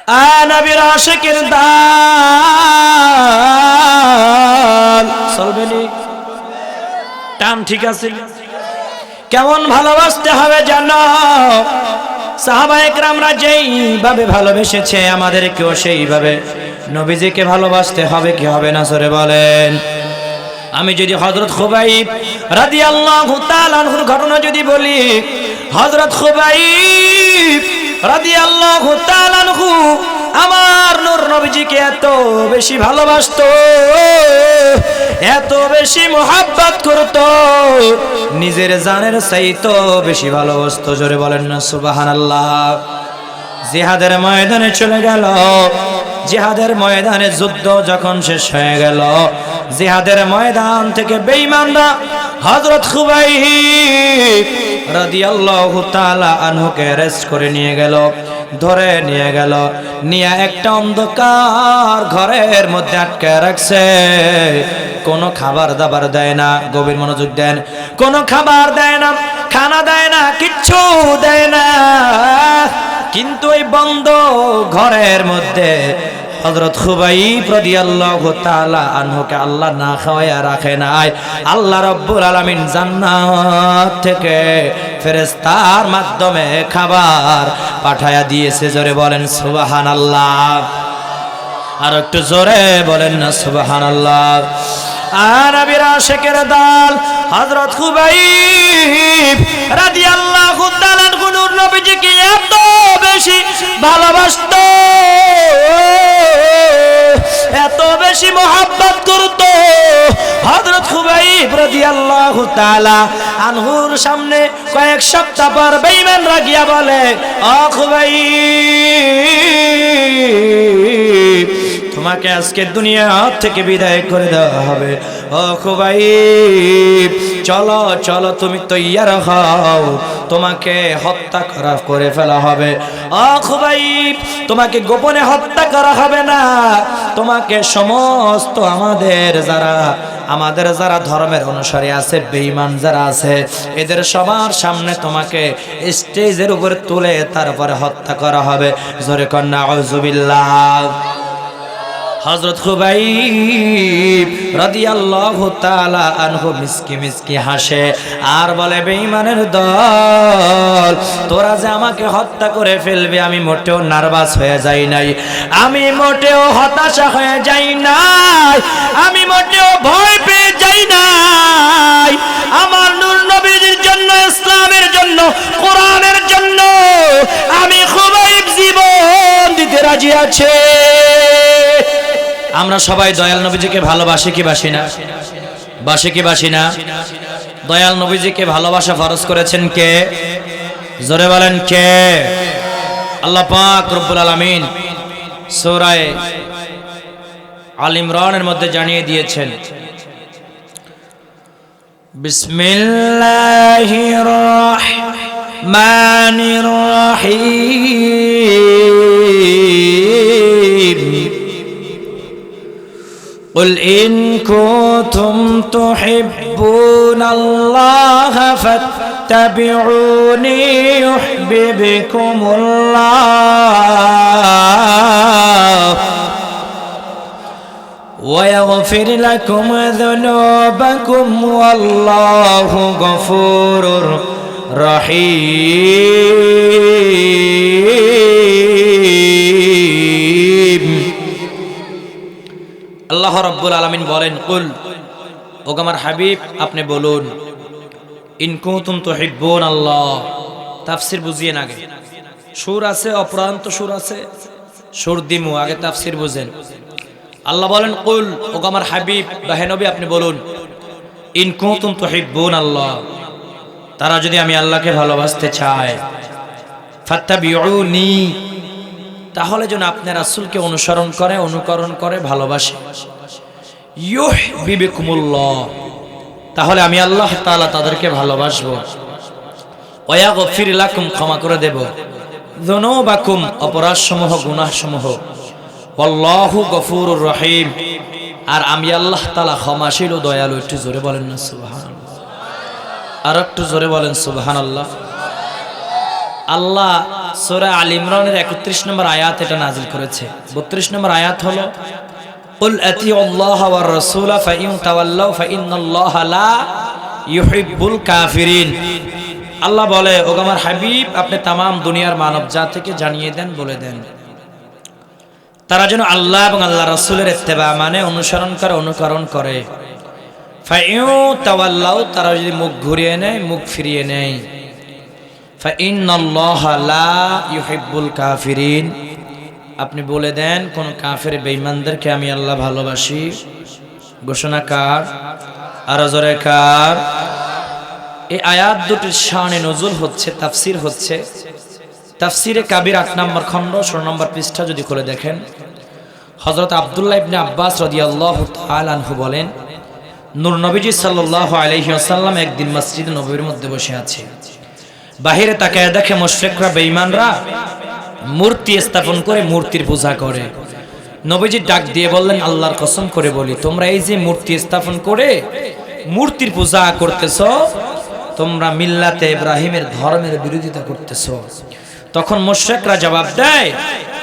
নবীর আশিকের দাল চলবেনি টান ঠিক আছে কেমন ভালোবাসতে হবে জানো সাহাবায়ে কেরামরা যেইভাবে ভালোবেসেছে আমাদেরকেও সেইভাবে নবীজিকে ভালোবাসতে হবে কি হবে না জোরে বলেন আমি যদি হযরত খুবাইব রাদিয়াল্লাহু তাআলা আনহুর ঘটনা যদি বলি হযরত খুবাইব রাদিয়াল্লাহু তাআলা আনহু আমার নূর নবীজিকে এত বেশি ভালোবাসতো এত বেশি মোহাব্বত করতো নিজের জানের চাইতো বেশি ভালোবাসতো জোরে বলেন না সুবহানাল্লাহ জিহাদের ময়দানে চলে গেল জিহাদের ময়দানে যুদ্ধ যখন শেষ হয়ে গেল জিহাদের ময়দান থেকে বেঈমানরা হযরত খুবাইব রাদিয়াল্লাহু তাআলা আনহুকে অ্যারেস্ট করে নিয়ে গেল ধরে নিয়ে গেল নিয়ে একটা অন্ধকার ঘরের মধ্যে আটকে রাখছে কোনো খাবার দাবার দেয় না গভীর মনোযোগ দেন কোনো খাবার দেয় না খানা দেয় না কিচ্ছু দেয় না কিন্তু এই বন্ধ ঘরের মধ্যে হযরত খুবাইব রাদিয়াল্লাহু তাআলা আনহুকে আল্লাহ না খাওয়ায়া রাখে নাই আল্লাহ রাব্বুল আলামিন জান্নাত থেকে ফেরেশতার মাধ্যমে খাবার পাঠায়া দিয়েছে জোরে বলেন সুবহানাল্লাহ আর একটু জোরে বলেন না সুবহানাল্লাহ নবীর আশিকের দাল হযরত খুবাইব রাদিয়াল্লাহু তাআলা আনহু নূর নবীজিকে এত বেশি ভালোবাসতো এত বেশি মোহাব্বত করতো হযরত খুবাইব রাদিয়াল্লাহু তাআলা আনহুর সামনে কয়েক সপ্তাহ পর বেঈমানরা গিয়া বলে ও খুবাইব তোমাকে আজকে দুনিয়া থেকে বিদায় করে দেওয়া হবে ও খুবাইব চলো চলো তুমি তৈয়ার হও তোমাকে হত্যা করে ফেলা হবে ও খুবাইব তোমাকে গোপনে হত্যা করা হবে না তোমাকে সমস্ত আমাদের যারা ধর্মের অনুসারী আছে বেঈমান যারা আছে এদের সবার সামনে তোমাকে স্টেজের উপর তুলে তারপরে হত্যা করা হবে জোরে কন্যা আউযুবিল্লাহ হযরত খুবাইব রাদিয়াল্লাহু তাআলা আনহু মিসকি মিসকি হাসে আর বলে বেঈমানের দল তোরা যে আমাকে হত্যা করে ফেলবে আমি মোটেও নার্ভাস হয়ে যাই নাই আমি মোটেও হতাশা হয়ে যাই নাই আমি মোটেও ভয় পেয়ে যাই নাই আমার নূর নবীর জন্য ইসলামের জন্য কোরআনের জন্য আমি খুবাইব জীবন দিতে রাজি আছি আমরা সবাই দয়াল নবীজিকে ভালোবাসি কি বাসি না বাসি কি বাসি না দয়াল নবীজিকে ভালোবাসা ফরজ করেছেন কে জোরে বলেন কে আল্লাহ পাক রব্বুল আলামিন সূরা আল ইমরানের মধ্যে জানিয়ে দিয়েছেন বিসমিল্লাহির রহমানির রহিম قل إن كنتم تحبون الله فاتبعوني يحببكم الله ويغفر لكم ذنوبكم والله غفور رحيم আল্লাহ রাব্বুল আলামিন বলেন কুল ও আমার হাবিব আপনি বলুন ইন কুনতুম তুহিব্বুন আল্লাহ তাফসীর বুঝিয়েন আগে সুর আছে অপ্রান্ত সুর আছে সুর দিমু আগে তাফসীর বুঝেন আল্লাহ বলেন কুল ও আমার হাবিব বা হে নবী আপনি বলুন ইন কুনতুম তুহিব্বুন আল্লাহ তারা যদি আমি আল্লাহকে ভালোবাসতে চায় ফাত্তাবিউনি তাহলে যেন আপনি রাসূলকে অনুসরণ করে অনুকরণ করে ভালোবাসে ইউহিব্বুকুমুল্লাহ তাহলে আমি আল্লাহ তাআলা তাদেরকে ভালোবাসবো ওয়া ইয়াগফির লাকুম ক্ষমা করে দেব যুনুবাকুম অপরাধসমূহ গুনাহসমূহ আল্লাহু গফুরুর রহিম আর আমি আল্লাহ তাআলা ক্ষমাশীল ও দয়ালু একটু জোরে বলেন না সুবহানাল্লাহ আর একটু জোরে বলেন সুবহানাল্লাহ আল্লাহ সূরা আল ইমরানের 31 নম্বর আয়াত এটা নাজিল করেছে। 32 নম্বর আয়াত হলো কুল আতিউল্লাহ ওয়ার রাসূল ফাইন তাওয়াল্লাউ ফাইন্নাল্লাহা লা ইউহিব্বুল কাফিরিন। আল্লাহ বলে, ও আমার হাবিব, আপনি তামাম দুনিয়ার মানব জাতিকে জানিয়ে দেন, বলে দেন তারা যেন আল্লাহ এবং আল্লাহ রাসূলের ইত্তেবা মানে অনুসরণ করে, অনুকরণ করে। ফাইন তাওয়াল্লাউ, তারা যদি মুখ ঘুরিয়ে নেয়, মুখ ফিরিয়ে নেয়, ফাইন্নাল্লাহা লা ইউহিব্বুল কাফিরিন, আপনি বলে দেন কোন কাফের বেঈমানদেরকে আমি আল্লাহ ভালোবাসি। ঘোষণা কার? আর জোরে কার? এই আয়াত দুটির শানে নজুল হচ্ছে, তাফসীর হচ্ছে তাফসীরে কাবির 8 নম্বর খণ্ড 16 নম্বর পৃষ্ঠা যদি খুলে দেখেন, হযরত আব্দুল্লাহ ইবনে আব্বাস রাদিয়াল্লাহু তাআলা আনহু বলেন, নূর নবীজি সাল্লাল্লাহু আলাইহি ওয়াসাল্লাম একদিন মসজিদে নববীর মধ্যে বসে আছে। বাহিরে তাকায় দেখে মুশরিকরা, বেঈমানরা মূর্তি স্থাপন করে মূর্তির পূজা করে। নবীজি ডাক দিয়ে বললেন, আল্লাহর কসম করে বলি, তোমরা এই যে মূর্তি স্থাপন করে মূর্তির পূজা করতেছো, তোমরা মিল্লাতে ইব্রাহিমের ধর্মের বিরোধিতা করতেছো। তখন মুশরিকরা জবাব দেয়,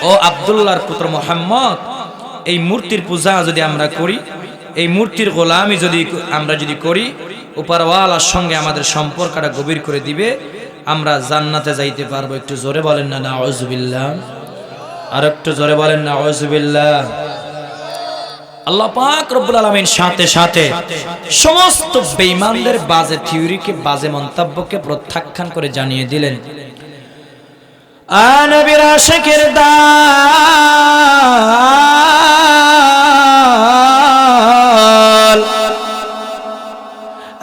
ও আব্দুল্লাহর পুত্র মুহাম্মদ, এই মূর্তির পূজা যদি আমরা করি, এই মূর্তির গোলামি যদি আমরা করি, উপরওয়ালার সঙ্গে আমাদের সম্পর্কটা গভীর করে দিবে, আমরা জান্নাতে যাইতে পারবো। একটু জোরে বলেন না নাউযুবিল্লাহ। আর একটু জোরে বলেন নাউযুবিল্লাহ। আল্লাহ পাক রব্বুল আলামিন সাথে সাথে সমস্ত বেঈমানদের বাজে থিওরিকে, বাজে মন্তব্যকে প্রত্যাখ্যান করে জানিয়ে দিলেন, নবীর আশিকের দল।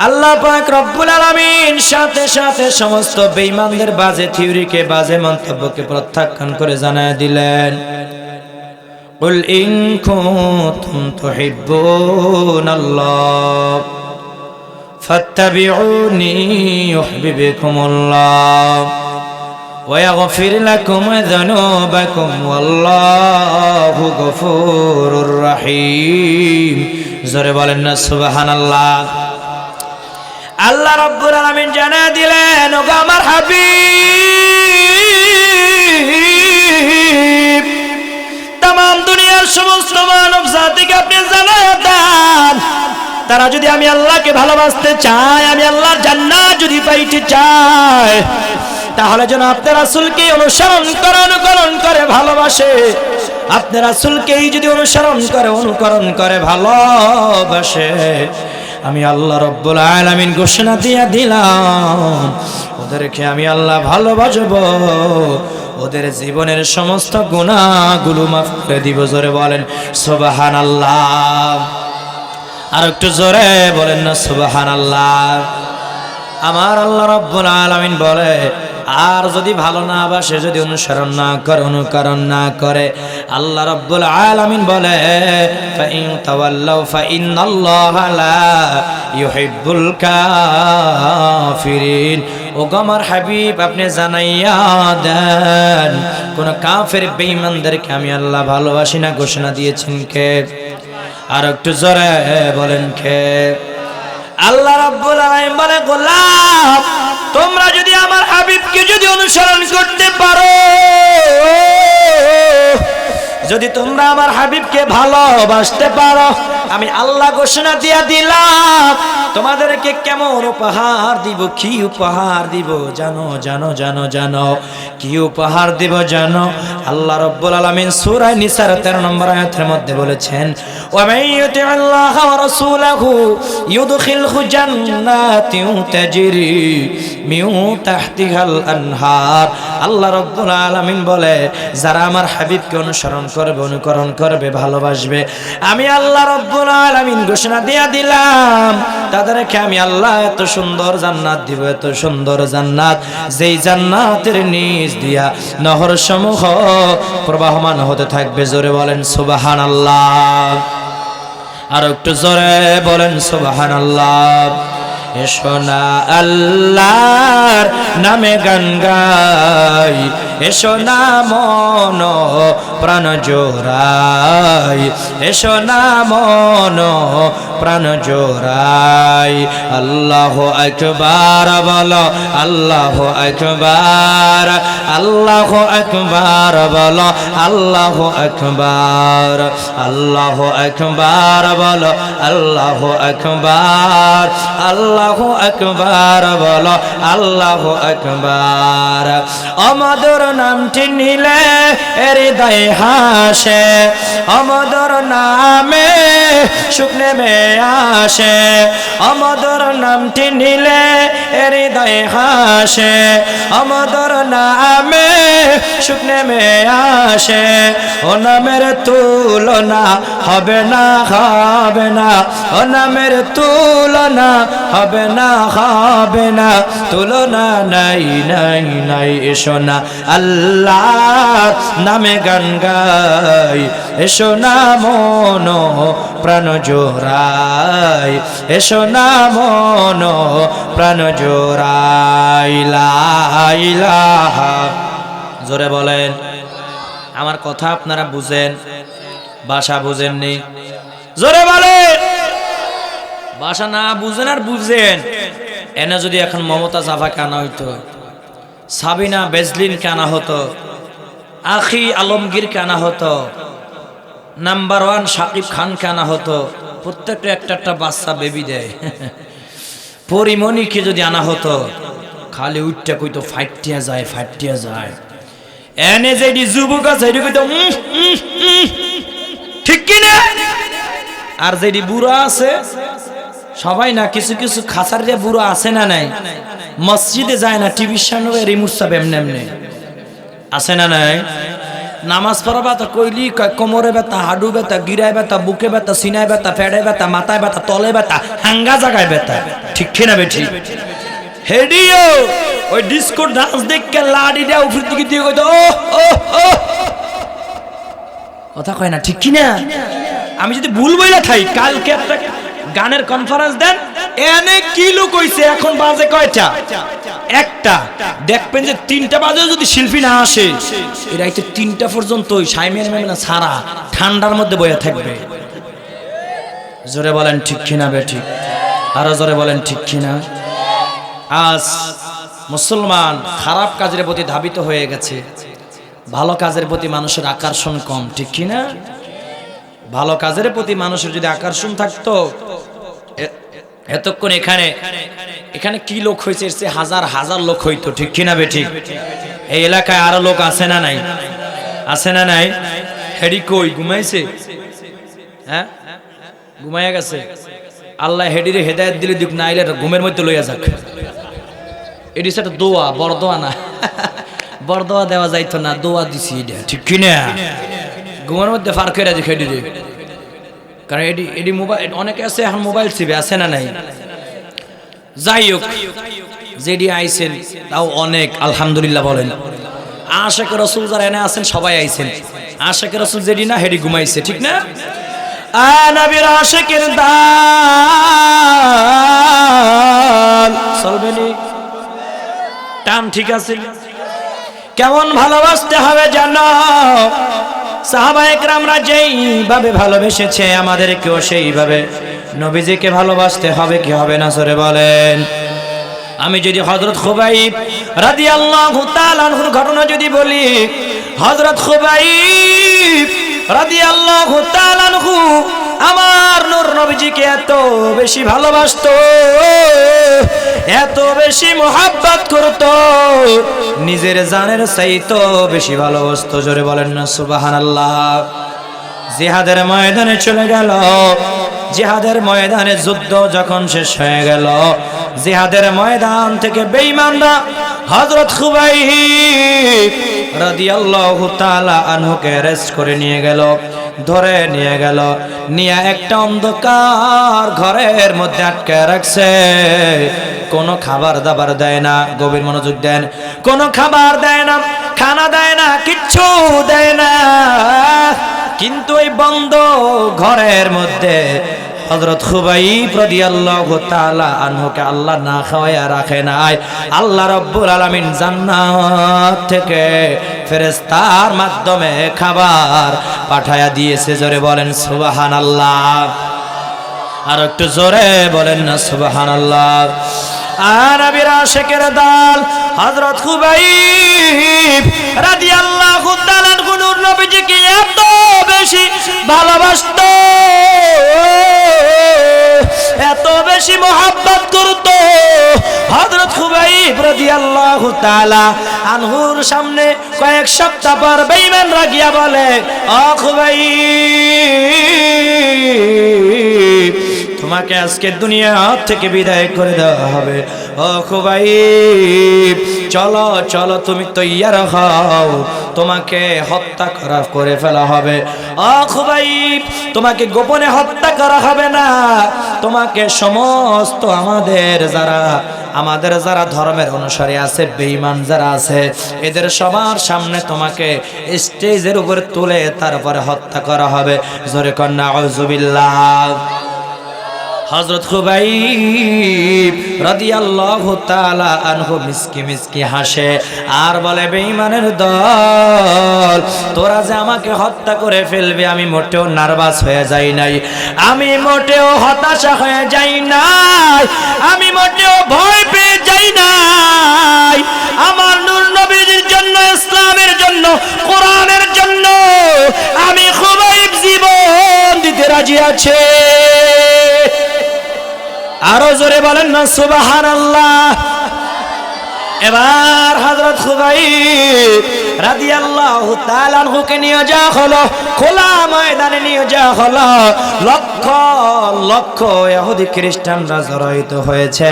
আল্লাহ পাক রব্বুল আলামিন সাথে সাথে সমস্ত বেঈমানদের বাজে থিওরিকে, বাজে মন্তব্যকে প্রত্যাখ্যান করে জানায় দিলেন, কুল ইন কুনতুম তুহিব্বুনাল্লাহ ফাত্তাবিউনি ইউহিব্বুকুমুল্লাহ ওয়া ইয়াগফির লাকুম যুনুবাকুম ওয়াল্লাহু গফুরুর রহিম। জোরে বলেন না সুবহানাল্লাহ। আল্লাহ রাব্বুল আলামিন জানায় দিলেন, ওগো আমার হাবিব, তামাম দুনিয়ার সমস্ত মানব জাতিকে আপনি জানায় দেন, তারা যদি আমি আল্লাহকে ভালোবাসতে চায়, আমি আল্লাহর জান্নাত যদি পাইতে চায়, তাহলে যেন আপনার রাসূলকে অনুসরণ করে ভালোবাসে। আপনার রাসূলকেই যদি অনুকরণ করে ভালোবাসে, আমি আল্লাহ রব্বুল আলামিন ঘোষণা দিয়ে দিলাম, ওদেরকে আমি আল্লাহ ভালোবাসবো, ওদের জীবনের সমস্ত গুনাহগুলো মাফ করে দিব। জোরে বলেন সুবহানাল্লাহ। আর একটু জোরে বলেন না সুবহানাল্লাহ। আমার আল্লাহ রব্বুল আলামিন বলে, আর যদি ভালো না বাসে, যদি অনুসরণ না করে, অনুকরণ না করে, আল্লাহ রাব্বুল আলামিন বলে, ফাইন তাওয়াল্লাউ ফাইন্নাল্লাহা লা ইউহিব্বুল কাফিরিন। ও আমার হাবিব, আপনি জানাইয়া দেন, কোন কাফের বেঈমানদেরকে আমি আল্লাহ ভালোবাসি না। ঘোষণা দিয়েছেন কে? আর একটু জোরে বলেন কে? আল্লাহ রাব্বুল আলামিন বলে, গোলাম, তোমরা যদি আমার হাবিবকে যদি অনুসরণ করতে পারো, যদি তোমরা আমার হাবিবকে ভালোবাসতে পারো, আমি আল্লাহ ঘোষণা দিয়ে দিলাম, তোমাদেরকে কেমন উপহার দিব, কি উপহার দিব জানো? কি উপহার দিব জানো? আল্লাহ রাব্বুল আলামিন সূরা নিসার 13 নম্বর আয়াতের মধ্যে বলেছেন, ওয়া মান ইউতি'আল্লাহ ওয়া রাসূলাহু ইউদখিলহু জান্নাতিন তাজরি মিন তাহতিহাল আনহার। আল্লাহ রাব্বুল আলামিন বলে, যারা আমার হাবিবকে অনুকরণ করবে, ভালোবাসবে, আমি আল্লাহ রাব্বুল আলামিন ঘোষণা দিয়ে দিলাম, তাদেরকে আমি আল্লাহ এত সুন্দর জান্নাত দিব, এত সুন্দর জান্নাত, যেই জান্নাতের নিচ দিয়া নহর সমূহ প্রবাহমান হতে থাকবে। জোরে বলেন সুবহানাল্লাহ। আর একটু জোরে বলেন সুবহানাল্লাহ। এসো না আল্লাহর নামে গান গাই, এসো না মন প্রাণ জোড়াই, এসো না মন প্রাণ জোড়াই আল্লাহু আকবার বলো আল্লাহু আকবার আল্লাহু আকবার বলো আল্লাহু আকবার আল্লাহু আকবার বলো আল্লাহু আকবার আল্লাহু আকবার বলো আল্লাহু আকবার আমাদের নামটি নিলে হৃদয় হাসে আমাদের নামে সুখ নেমে আসে আমাদের নামটি নিলে হৃদয় হাসে আমাদের নামে সুখ নেমে আসে ও নামের তুলনা হবে না হবে না ও নামের তুলনা হবে না হবে না তুলনা নাই নাই নাই এসো না আল্লাহ নামে গান গাই এসো না মন প্রাণ জোড়াই এসো না মন প্রাণ জোড়াই লা ইলাহা জোরে বলেন আমার কথা আপনারা বুঝেন ভাষা বুঝেননি জোরে বলেন ভাষা না বুঝেন আর বুঝেন এনে যদি এখন মমতা জাফা কানা হইতো সাবিনা বেজলিন কানা হতো আখি আলমগীর কানা হতো নাম্বার 1 শাকিব খান কানা হতো প্রত্যেকটা একটা বাচ্চা বেবি দেয় পরিমণিকে যদি আনা হতো খালি উঠতে কইতো ফাইটিয়া যায় এনে যেটি যুবক আছে এটি কইতো ঠিক কি না আর যেটি বুড়া আছে সবাই না কিছু কিছু খাসার যে বুড়া আছে না নাই মসজিদে যায় না টিভির সামনে রিমোট চাপ এমনি এমনি আছে না নাই নামাজ পড়বা তা কইলি কোমরে ব্যথা হাডু ব্যথা গিরায় ব্যথা বুকে ব্যথা সিনায় ব্যথা ফেড়ে ব্যথা মাথায় ব্যথা তলে ব্যথা হাঙ্গা জায়গায় ব্যথা ঠিক কিনা বেঠি হেডিও ওই ডিস্কো ডান্স দেখে লাড়ি দেয়া উপর দিকে দিয়ে কইতো ও কথা কয় না ঠিক কিনা আমি যদি ভুল বইলা থাই কালকে একটা গানের কনফারেন্স দেন এনে কি লোক হইছে এখন বাজে কয়টা একটা দেখবেন যে 3টা বাজে যদি শিল্পী না আসে এরা এই 3টা পর্যন্ত সাইমের মেলা সারা ঠান্ডার মধ্যে বইয়া থাকবে জোরে বলেন ঠিক কিনা বেঠিক আরো জোরে বলেন ঠিক কিনা আজ মুসলমান খারাপ কাজের প্রতি ধাবিত হয়ে গেছে ভালো কাজের প্রতি মানুষের আকর্ষণ কম ঠিক কিনা ভালো কাজের প্রতি মানুষের যদি আকর্ষণ থাকতো এতক্ষণ এখানে কি লোক হয়েছে হাজার হাজার লোক হইতো ঠিক কিনা বেঠিক এই এলাকায় আরো লোক আছে না নাই আছে না নাই হেডি কই ঘুমাইছে হ্যাঁ ঘুমাইয়া গেছে আল্লাহ হেডিরে হেদায়েত দিলে দিক না আইলে ঘুমের মধ্যে লইয়া যাক এটি সেটা দোয়া বড় দোয়া না বড় দোয়া দেওয়া যাইতো না দোয়া দিছি এটা ঠিক কিনা ঘুমের মধ্যে ফার করে দিক হেডিরে কারণ এডি মোবাইল অনেকে আছে এখন মোবাইল চিবে আছে না নাই যাই হোক যেডি আইছেন তাও অনেক আলহামদুলিল্লাহ বলেন আশিক রাসূল যারা এনে আছেন সবাই আইছেন আশিক রাসূল যেডি না হেডি ঘুমাইছে ঠিক না নবীর আশিকের দাল চলবেনি টান ঠিক আছে কেমন ভালোবাসতে হবে জানো সাহাবায়ে কেরামরা যেইভাবে ভালোবেসেছে আমাদেরকেও সেইভাবে নবীজিকে ভালোবাসতে হবে কি হবে না জোরে বলেন আমি যদি হযরত খুবাইব রাদিয়াল্লাহু তাআলা আনহুর ঘটনা যদি বলি হযরত খুবাইব রাদিয়াল্লাহু তাআলা আনহু আমার নূর নবীজিকে এত বেশি ভালোবাসতো এত বেশি মোহাব্বত করতো নিজের জানের চাইতো বেশি ভালোবাসতো জোরে বলেন না সুবহানাল্লাহ জিহাদের ময়দানে চলে গেল জিহাদের ময়দানে যুদ্ধ যখন শেষ হয়ে গেল জিহাদের ময়দান থেকে বেঈমানরা হযরত খুবাইব রাদিয়াল্লাহু তাআলা আনহুকে অ্যারেস্ট করে নিয়ে গেল ধরে নিয়ে গেল নিয়ে একটা অন্ধকার ঘরের মধ্যে আটকে রাখছে কোনো খাবার দাবার দেয় না গভীর মনোযোগ দেন কোনো খাবার দেয় না খানা দেয় না কিচ্ছু দেয় না কিন্তু এই বন্ধ ঘরের মধ্যে হযরত খুবাইব রাদিয়াল্লাহু তাআলা আনহুকে আল্লাহ না খাওয়ায়া রাখে নাই আল্লাহ রাব্বুল আলামিন জান্নাত থেকে ফেরেশতার মাধ্যমে খাবার পাঠায়া দিয়েছে জোরে বলেন সুবহানাল্লাহ আর একটু জোরে বলেন না সুবহানাল্লাহ। আর নবীর আশিকের দল হযরত খুবাইব রাদিয়াল্লাহু তাআলা নূর নবীজিকে এত বেশি ভালোবাসতো, এত বেশি মহব্বত করতো। হযরত খুবাইব রাদিয়াল্লাহু তাআলা আনহুর সামনে কয়েক সপ্তাহ পর বেঈমানরা গিয়া বলে, ও খুবাইব, তোমাকে আজকে দুনিয়া থেকে বিদায় করে দেওয়া হবে। ও খুবাইব, চলো চলো, তুমি তৈয়ার হও, তোমাকে হত্যা করে ফেলা হবে। ও খুবাইব, তোমাকে গোপনে হত্যা করা হবে না, তোমাকে সমস্ত আমাদের যারা ধর্মের অনুসারী আছে, বেঈমান যারা আছে, এদের সবার সামনে তোমাকে স্টেজের উপর তুলে তারপরে হত্যা করা হবে। জোরে কন্যা আউযুবিল্লাহ। হযরত খুবাইব রাদিয়াল্লাহু তাআলা আনহু মিসকি মিসকি হাসে আর বলে, বেঈমানের দল, তোরা যে আমাকে হত্যা করে ফেলবে আমি মোটেও নার্ভাস হয়ে যাই নাই, আমি মোটেও হতাশা হয়ে যাই নাই, আমি মোটেও ভয় পেয়ে যাই নাই। আমার নূর নবীর জন্য, ইসলামের জন্য, কোরআনের জন্য আমি খুবাইব জীবন দিতে রাজি আছি। আরো জোরে বলেন না সুবহানাল্লাহ। এবার হযরত খুবাইব রাদিয়াল্লাহু তাআলা আনহুকে নিয়ে যাওয়া হলো, খোলা ময়দানে নিয়ে যাওয়া হলো। লক্ষ লক্ষ ইহুদি খ্রিস্টানরা জড়িত হয়েছে।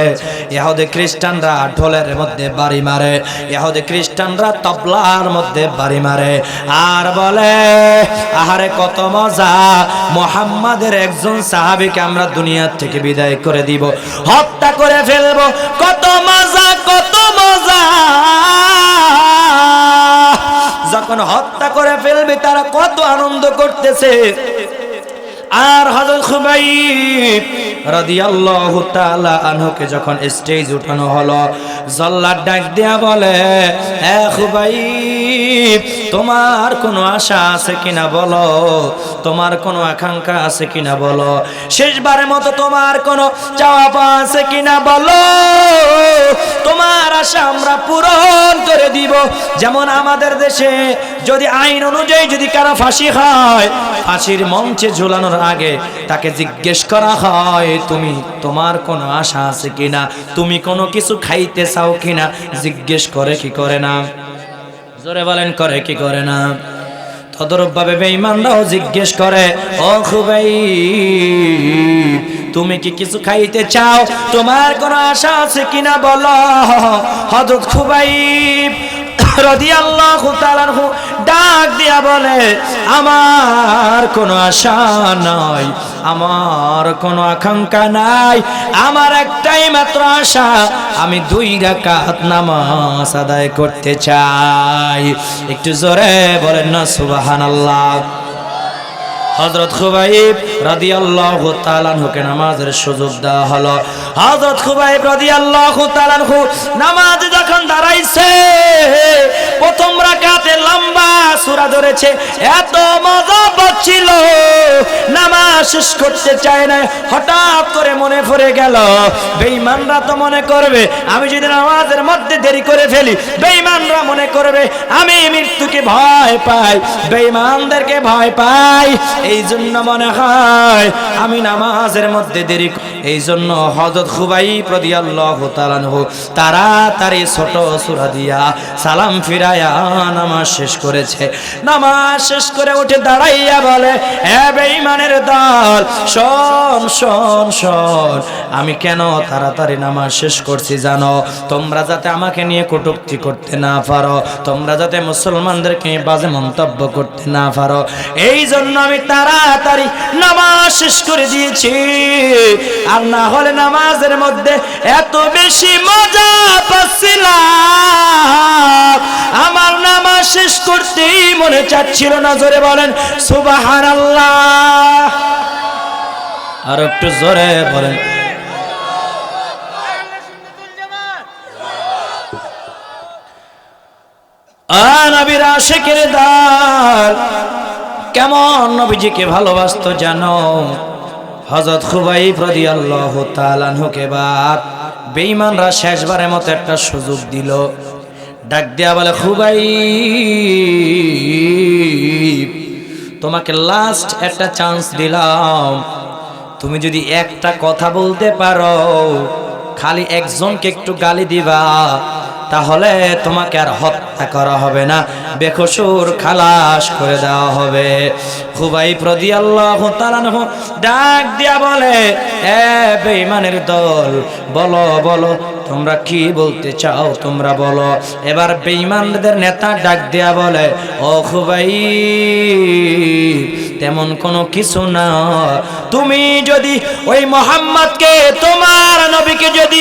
ইহুদি খ্রিস্টানরা ঢোলের মধ্যে বাড়ি মারে, ইহুদি খ্রিস্টানরা তবলার মধ্যে বাড়ি মারে আর বলে, আহারে কত মজা, মুহাম্মাদের একজন সাহাবীকে আমরা দুনিয়া থেকে বিদায় করে দিব, হত্যা করে ফেলবো, কত মজা, কত মজা। যখন হত্যা করে ফেলবে তারা কত আনন্দ করতেছে। আর হযরত খুবাইব রাদিয়াল্লাহু তাআলা আনহুকে যখন স্টেজ উঠানো হলো, জল্লাদ ডাক দিয়া বলে, এ খুবাইব, তোমার কোনো আশা আছে কিনা বলো, তোমার কোনো আকাঙ্ক্ষা আছে কিনা বলো, শেষবারের মতো তোমার কোনো চাওয়া পাওয়া আছে কিনা বলো, তোমার আশা আমরা পূরণ করে দিব। যেমন আমাদের দেশে যদি আইন অনুযায়ী যদি কারো ফাঁসি হয়, ফাঁসির মঞ্চে ঝুলানোর আগে তাকে জিজ্ঞেস করা হয়, তুমি তোমার কোনো আশা আছে কিনা, তুমি কোনো কিছু খাইতে চাও কিনা, জিজ্ঞেস করে কি করে না? জোরে বলেন, করে কি করে না? তদরূপ ভাবে বেঈমানরাও জিজ্ঞেস করে, ও খুবাইব, তুমি কি কিছু খাইতে চাও, তোমার কোনো আশা আছে কিনা বলো। হযরত খুবাইব রাদিয়াল্লাহু তাআলা ডাক দিয়া বলে, আমার কোনো আশা নাই, আমার কোনো আকাঙ্ক্ষা নাই, আমার একটাই মাত্র আশা, আমি 2 রাকাত নামাজ আদায় করতে চাই। একটু জোরে বলেন না সুবহানাল্লাহ। হযরত খুবাইব রাদিয়াল্লাহু তাআলা আনহুকে নামাজের সুযোগ দেওয়া হলো। হযরত খুবাইব রাদিয়াল্লাহু তাআলা আনহু নামাজ যখন দাঁড়াইছে, প্রথম রাকাতে লম্বা সূরা ধরেছে, এত মজা পাচ্ছিল, নামাজ শেষ করতে চায় না। হঠাৎ করে মনে পড়ে গেল, বেঈমানরা তো মনে করবে আমি যদি নামাজের মধ্যে দেরি করে ফেলি, বেঈমানরা মনে করবে আমি মৃত্যুকে ভয় পাই, বেঈমানদেরকে ভয় পাই, এই জন্য মনে হয় আমি নামাজের মধ্যে দেরি। এই জন্য হযরত খুবাইব রাদিয়াল্লাহু তাআলা আনহু তাড়াতাড়ি ছোট সূরা দিয়া সালাম ফিরায়া নামাজ শেষ করেছে। নামাজ শেষ করে উঠে দাঁড়াইয়া বলে, হে বেঈমানের দল, শোন শোন শোন, আমি কেন তাড়াতাড়ি নামাজ শেষ করছি জানো? তোমরা যাতে আমাকে নিয়ে কটূক্তি করতে না পারো, তোমরা যাতে মুসলমানদেরকে বাজে মন্তব্য করতে না পারো, এই জন্য আমি তাড়াতাড়ি নামাজ শেষ করে দিয়েছি। আর না হলে নামাজের মধ্যে এত বেশি মজা পাচ্ছিলাম, আমার নামাজ শেষ করতেই মনে চাচ্ছিল না। জোরে বলেন সুবহানাল্লাহ। আর একটু জোরে বলেন। নবীর আশিকের দল কেমন নবীজিকে ভালোবাসতো জানো? হযরত খুবাইব রাদিয়াল্লাহু তাআলা আনহুকে এবার বেঈমানরা শেষবারের মতো একটা সুযোগ দিল। ডাক দিয়া বলে, খুবাইব, তোমাকে লাস্ট একটা চান্স দিলাম, তুমি যদি একটা কথা বলতে পারো, খালি একজনকে একটু গালি দিবা, তাহলে তোমাকে আর হত্যা করা হবে না, বেকসুর খালাস করে দেওয়া হবে। খুবাইব রাদিয়াল্লাহু তাআলা আনহু ডাক দিয়া বলে, এ বেঈমানের দল, বলো বলো তোমরা কি বলতে চাও, তোমরা বলো। এবার বেঈমানদের নেতা ডাক দিয়া বলে, ও খুবাইব, তেমন কোনো কিছু না, তুমি যদি ওই মুহাম্মদকে, তোমার নবীকে যদি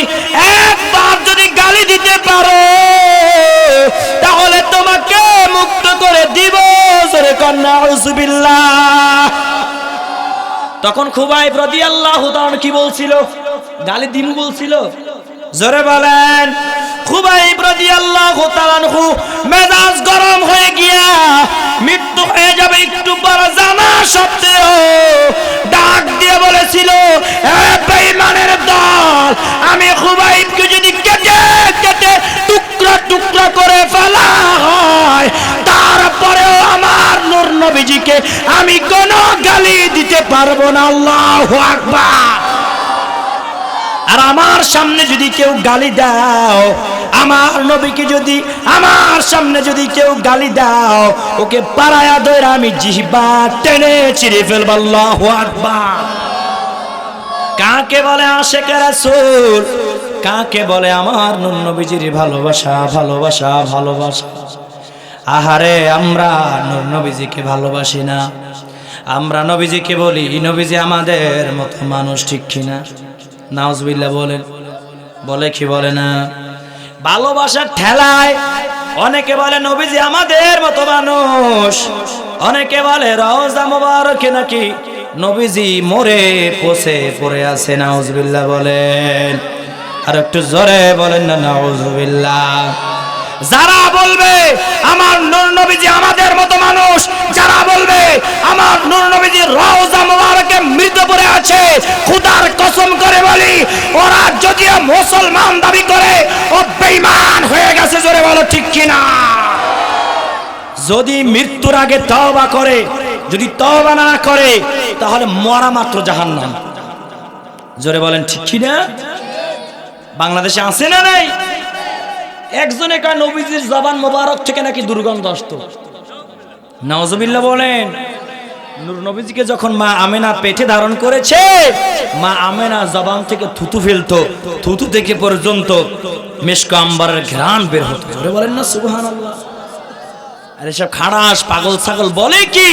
একবার যদি গালি দিতে পারো, তাহলে তোমাকে মুক্ত করে দিব। জোরে কর নাউযুবিল্লাহ। তখন খুবাইব রাদিয়াল্লাহু তাআলা কি বলছিল? গালি দিমু বলছিল? জোরে বলেন। খুবাইব রাদিয়াল্লাহু তাআলা মেজাজ গরম হয়ে গিয়া মৃত্যু হয়ে যাবে একটু পর জানা সত্ত্বেও ডাক দিয়ে বলেছিল, এ বেঈমানের দল, আমি খুবাইবকে যদি কেটে কেটে টুকরা টুকরা করে ফেলা হয়, তারপরেও আমার নূর নবীজিকে আমি কোনো গালি দিতে পারবো না। আল্লাহু আকবার। আর আমার সামনে যদি কেউ গালি দাও, আমার নবীকে যদি আমার সামনে যদি কেউ গালি দাও, ওকে পাড়ায়া ধরে আমি জিহ্বা টেনে ছিঁড়ে ফেলব। আল্লাহু আকবার। কাকে বলে আশিকে রাসূল? কাকে বলে আমার নূর নবীজির ভালোবাসা, ভালোবাসা, ভালোবাসা? আহারে, আমরা নূর নবীজিকে ভালোবাসি না, আমরা নবীজিকে বলি নবীজি আমাদের মতো মানুষ, ঠিক কিনা? নাউজুবিল্লাহ বলেন, বলে কি বলে না? ভালোবাসার ঠেলায় অনেকে বলে নবীজি আমাদের মতো মানুষ, অনেকে বলে রওজা মুবারকে নাকি নবীজি মরে পচে পড়ে আছে। নাউজুবিল্লাহ বলেন, আর একটু জোরে বলেন না নাউজুবিল্লাহ। যারা বলবে আমার নূর নবীজি আমাদের মতো মানুষ, যারা বলবে আমার নূর নবীজি রওজা মুবারকে মৃত পড়ে আছে, খোদার কসম করে বলি, ওরা যদিও মুসলমান দাবি করে, ও বেঈমান হয়ে গেছে। জোরে বলো ঠিক কিনা? যদি মৃত্যুর আগে তওবা করে, যদি তওবা না করে, তাহলে মরা মাত্র জাহান্নাম। জোরে বলেন ঠিক কিনা? বাংলাদেশে আছে না নাই? একজনে কয় নবীজির জবান মোবারক থেকে নাকি দুর্গন্ধ আসতো। নাউজুবিল্লাহ বলেন। নূর নবীজিকে যখন মা আমেনা পেটে ধারণ করেছে, মা আমেনা জবান থেকে থুতু ফেলতো, থুতু থেকে পর্যন্ত মিশক আম্বরের ঘ্রাণ বের হতো। জোরে বলেন না সুবহানাল্লাহ। আর এসব খাড়াস পাগল ছাগল বলে কি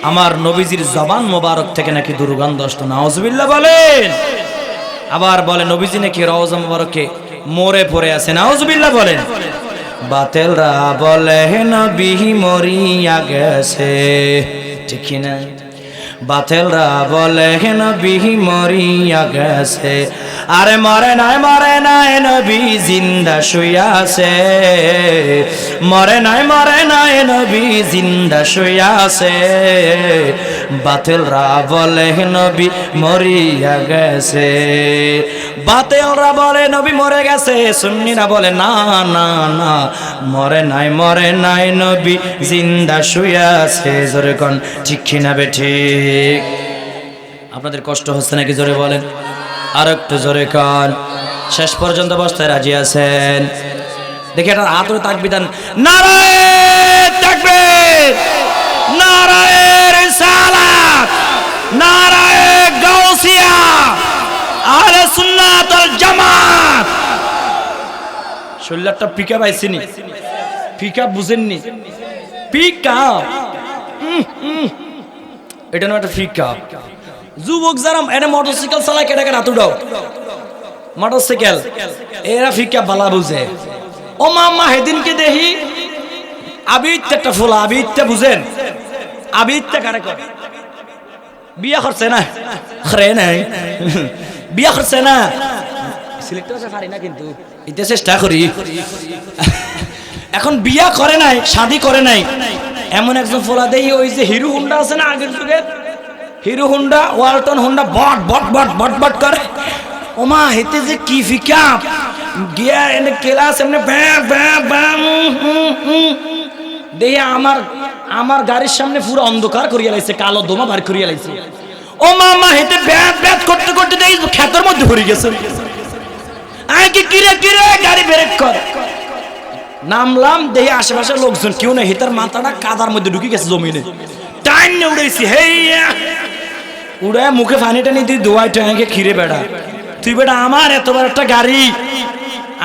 আমার নবীজির জবান মোবারক থেকে নাকি দুর্গন্ধ আসতো। নাউজুবিল্লাহ বলেন। আবার বলে নবীজি নাকি রওজা মুবারকে মরে পড়ে আছে। নাউজুবিল্লাহ বলেন। বাতিলরা বলে নবী মরিয়া গেছে, ঠিক না? বাতিলরা বলে নবী মরিয়া গেছে, আরে মরে নাই, মরে নাই, নবী জিন্দা শুয়ে আছে, মরে নাই, মরে নাই, নবী জিন্দা শুয়ে আছে। বাতিলরা বলে নবী মরিয়া গেছে, বাতিলরা বলে নবী মরে গেছে, সুন্নিরা বলে না না না, মরে নাই, মরে নাই, নবী জিন্দা শুয়ে আছে। জোরে কোন ঠিক কিনা বেঠিক? আপনাদের কষ্ট হচ্ছে নাকি? জোরে বলেন, আর একটু জোরে কান। শেষ পর্যন্ত অবস্থায় রাজি আছেন? দেখি এটা হাতরে তাকবীর দেন। নারায়ে তাকবীর, নারায়ে রিসালাত, নারায়ে গাউসিয়া, আহলে সুন্নাত ওয়াল জামাত। শরীরটা পিকআপ আইছেনি? পিকআপ বুঝেননি? পিকআপ এটা না, একটা পিকআপ। যুবক যারা এটা মোটরসাইকেল চালায়, কেটে কেটে হাত উঠাও। মোটরসাইকেল এরা পিকআপ বালা বুঝে। ও মাম্মা সেদিনকে দেখি আবিত্তে একটা ফোলা, আবিত্তে বুঝেন? আবিত্তে কারে করে? বিয়া করছে না? করে নাই, বিয়া করছে না। সিলেক্ট করতে পারি না, কিন্তু এটা চেষ্টা করি। এখন বিয়া করে নাই, শাদী করে নাই, এমন একজন ফোলা দেখি, ওই যে হিরো হুন্ডা আছে না আগের যুগের, হিরো হুন্ডা ওয়ালটন হুন্ডা বট বট বট বট বট করে ওমা হেতে যে কি পিকআপ গিয়ার এনে ক্লাস এমনি দেখে আমার গাড়ির সামনে পুরো অন্ধকার করিয়া লাইছে, কালো দোমা বার করিয়া লাইছে। ও মামা হেতে ব্যাট ব্যাট করতে করতে দেখি ক্ষেতের মধ্যে পড়ে গেছে। আগে কিরে কিরে গাড়ি ব্রেক কর, নামলাম দেখি আশেপাশের লোকজন কেউ না, হেতার মাথাটা কাদার মধ্যে ঢুকে গেছে জমিনে। টাইম নিয়ে উড়াইছি, হেইয়া উড়ায় মুখে পানি টানি দিয়ে দোয়াই টাইকে খিরে বেড়া, তুই বেটা আমার এত বড় একটা গাড়ি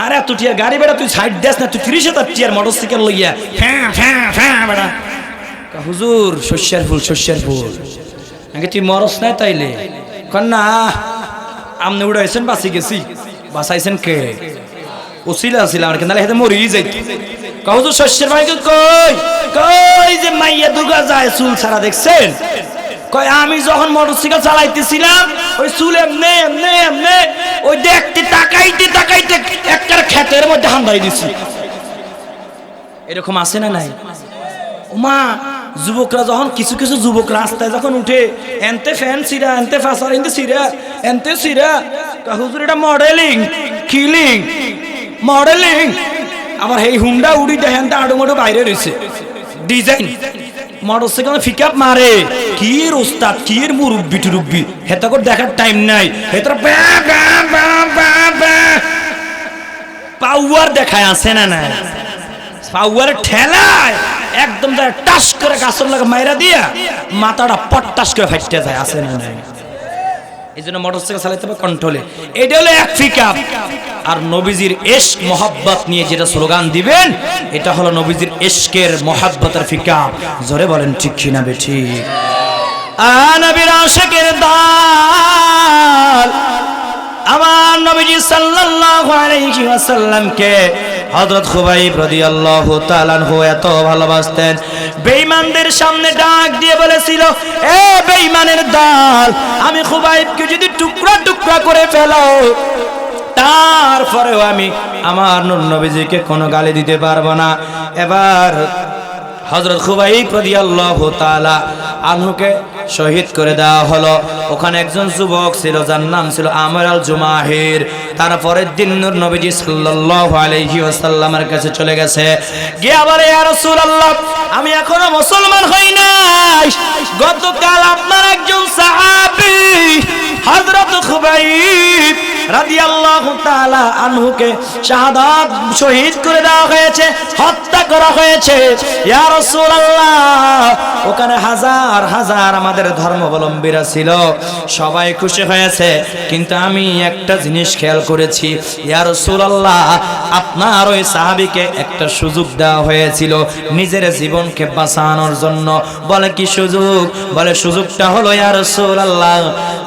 আর এত টিয়ার গাড়ি বেটা তুই সাইড দেস না, তুই 30,000 টিয়ার মোটরসাইকেল লইয়া ফ্যাঁ ফ্যাঁ ফ্যাঁ বেটা। হুজুর শস্যের ফুল শস্যের ফুল, আগে তুই মরস নাই তাইলে কন না আমনে উড়াইছেন বাঁচি গেছি, বাঁচাইছেন কে? ওসিলা ছিল আমার কেন হেতে মরি যাই। হুজুর শস্যের ভাই কই কই যে মাইয়া দুর্গা যায় চুল ছাড়া দেখছেন? কয় আমি যখন মোটরসাইকেল চালাইতেছিলাম ওই চুল এমনে এমনে এমনে ওই দেখতে তাকাইতে তাকাইতে একটা ক্ষেতের মধ্যে হান্দাই দিছি। এরকম আছে না নাই? ওমা যুবকরা যখন কিছু কিছু যুবক রাস্তায় যখন উঠে এনতে ফ্যান সিরা এনতে ফাসার এনতে সিরা এনতে সিরা, হুজুর এটা মডেলিং কিলিং মডেলিং। আবার এই হুন্ডা উড়ি দেখেন তা আড়ো মোটো বাইরে রয়েছে ডিজাইন মোটরসাইকেল পিকআপ মারে, কি ওস্তাদ কি মুরব্বি টুরব্বি, হেতা করে দেখার টাইম নাই। হেতার পাওয়ার দেখায় আছে না না, পাওয়ার ঠেলায় একদম টাস করে গাছর লাগা মাইরা দিয়া মাথাটা পট্টাস করে ফাইটে যায়, আছে না নাই? এই জন্য মোটরসাইকেল চালাইতে হবে কন্ট্রোলে। এটা হলো এক পিকআপ। আর নবীজির ইশক মোহাব্বত নিয়ে যেটা স্লোগান দিবেন এটা হলো নবীজির ইশকের মোহাব্বতের পিকআপ। জোরে বলেন ঠিক কিনা বেঠিক? নবীর আশিকের দাল আমার নবীজি সাল্লাল্লাহু আলাইহি ওয়াসাল্লামকে হযরত খুবাইব রাদিয়াল্লাহু তাআলা আনহু এত ভালোবাসতেন, বেঈমানদের সামনে ডাক দিয়ে বলেছিল, এ বেঈমানের দল, আমি খুবাইবকে যদি টুকরা টুকরা করে ফেলো তারপরেও আমি আমার নূর নবীজিকে কোনো গালি দিতে পারবো না। এবার হযরত খুবাইব রাদিয়াল্লাহু তাআলা আনহুকে শহীদ করে দেওয়া হলো। ওখানে একজন যুবক ছিল যার নাম ছিল আমর আল জুমাহির। তারপরের দিন নূর নবীজি সাল্লাল্লাহু আলাইহি ওয়াসাল্লামের কাছে চলে গেছে, গিয়ে আবার ইয়া রাসূলুল্লাহ আমি এখনো মুসলমান হই নাই, গতকাল আপনার একজন সাহাবী হযরত খুবাইব রাদিয়াল্লাহু তাআলা আনহুকে শাহাদাত শহীদ করে দেওয়া হয়েছে, হত্যা করা হয়েছে। ইয়া রাসূলুল্লাহ ওখানে হাজার হাজার আমাদের ধর্মাবলম্বীরা ছিল, সবাই খুশি হয়েছে, কিন্তু আমি একটা জিনিস খেয়াল করেছি, ইয়া রাসূলুল্লাহ আপনার ওই সাহাবীকে একটা সুযোগ দেওয়া হয়েছিল নিজের জীবনকে বাঁচানোর জন্য। বলে কি সুযোগ? বলে সুযোগটা হলো ইয়া রাসূলুল্লাহ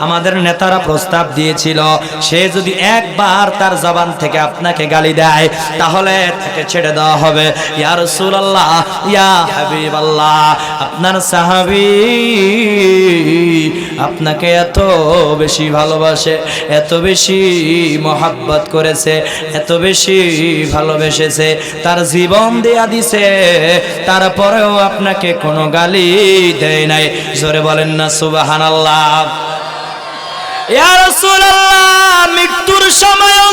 আমাদের নেতারা প্রস্তাব দিয়েছিল সে যদি একবার তার জবান থেকে আপনাকে গালি দেয় তাহলে তাকে ছেড়ে দেওয়া হবে। ইয়া রাসূলুল্লাহ ইয়া হাবিবাল্লাহ আপনার সাহাবী আপনাকে এত বেশি ভালোবাসে, এত বেশি মহব্বত করেছে, এত বেশি ভালোবেসেছে, তার জীবন দেয়া দিছে, তারপরেও আপনাকে কোনো গালি দেয় নাই। জোরে বলেন না সুবহানাল্লাহ। ইয়া রাসূলুল্লাহ মৃত্যুর সময়ও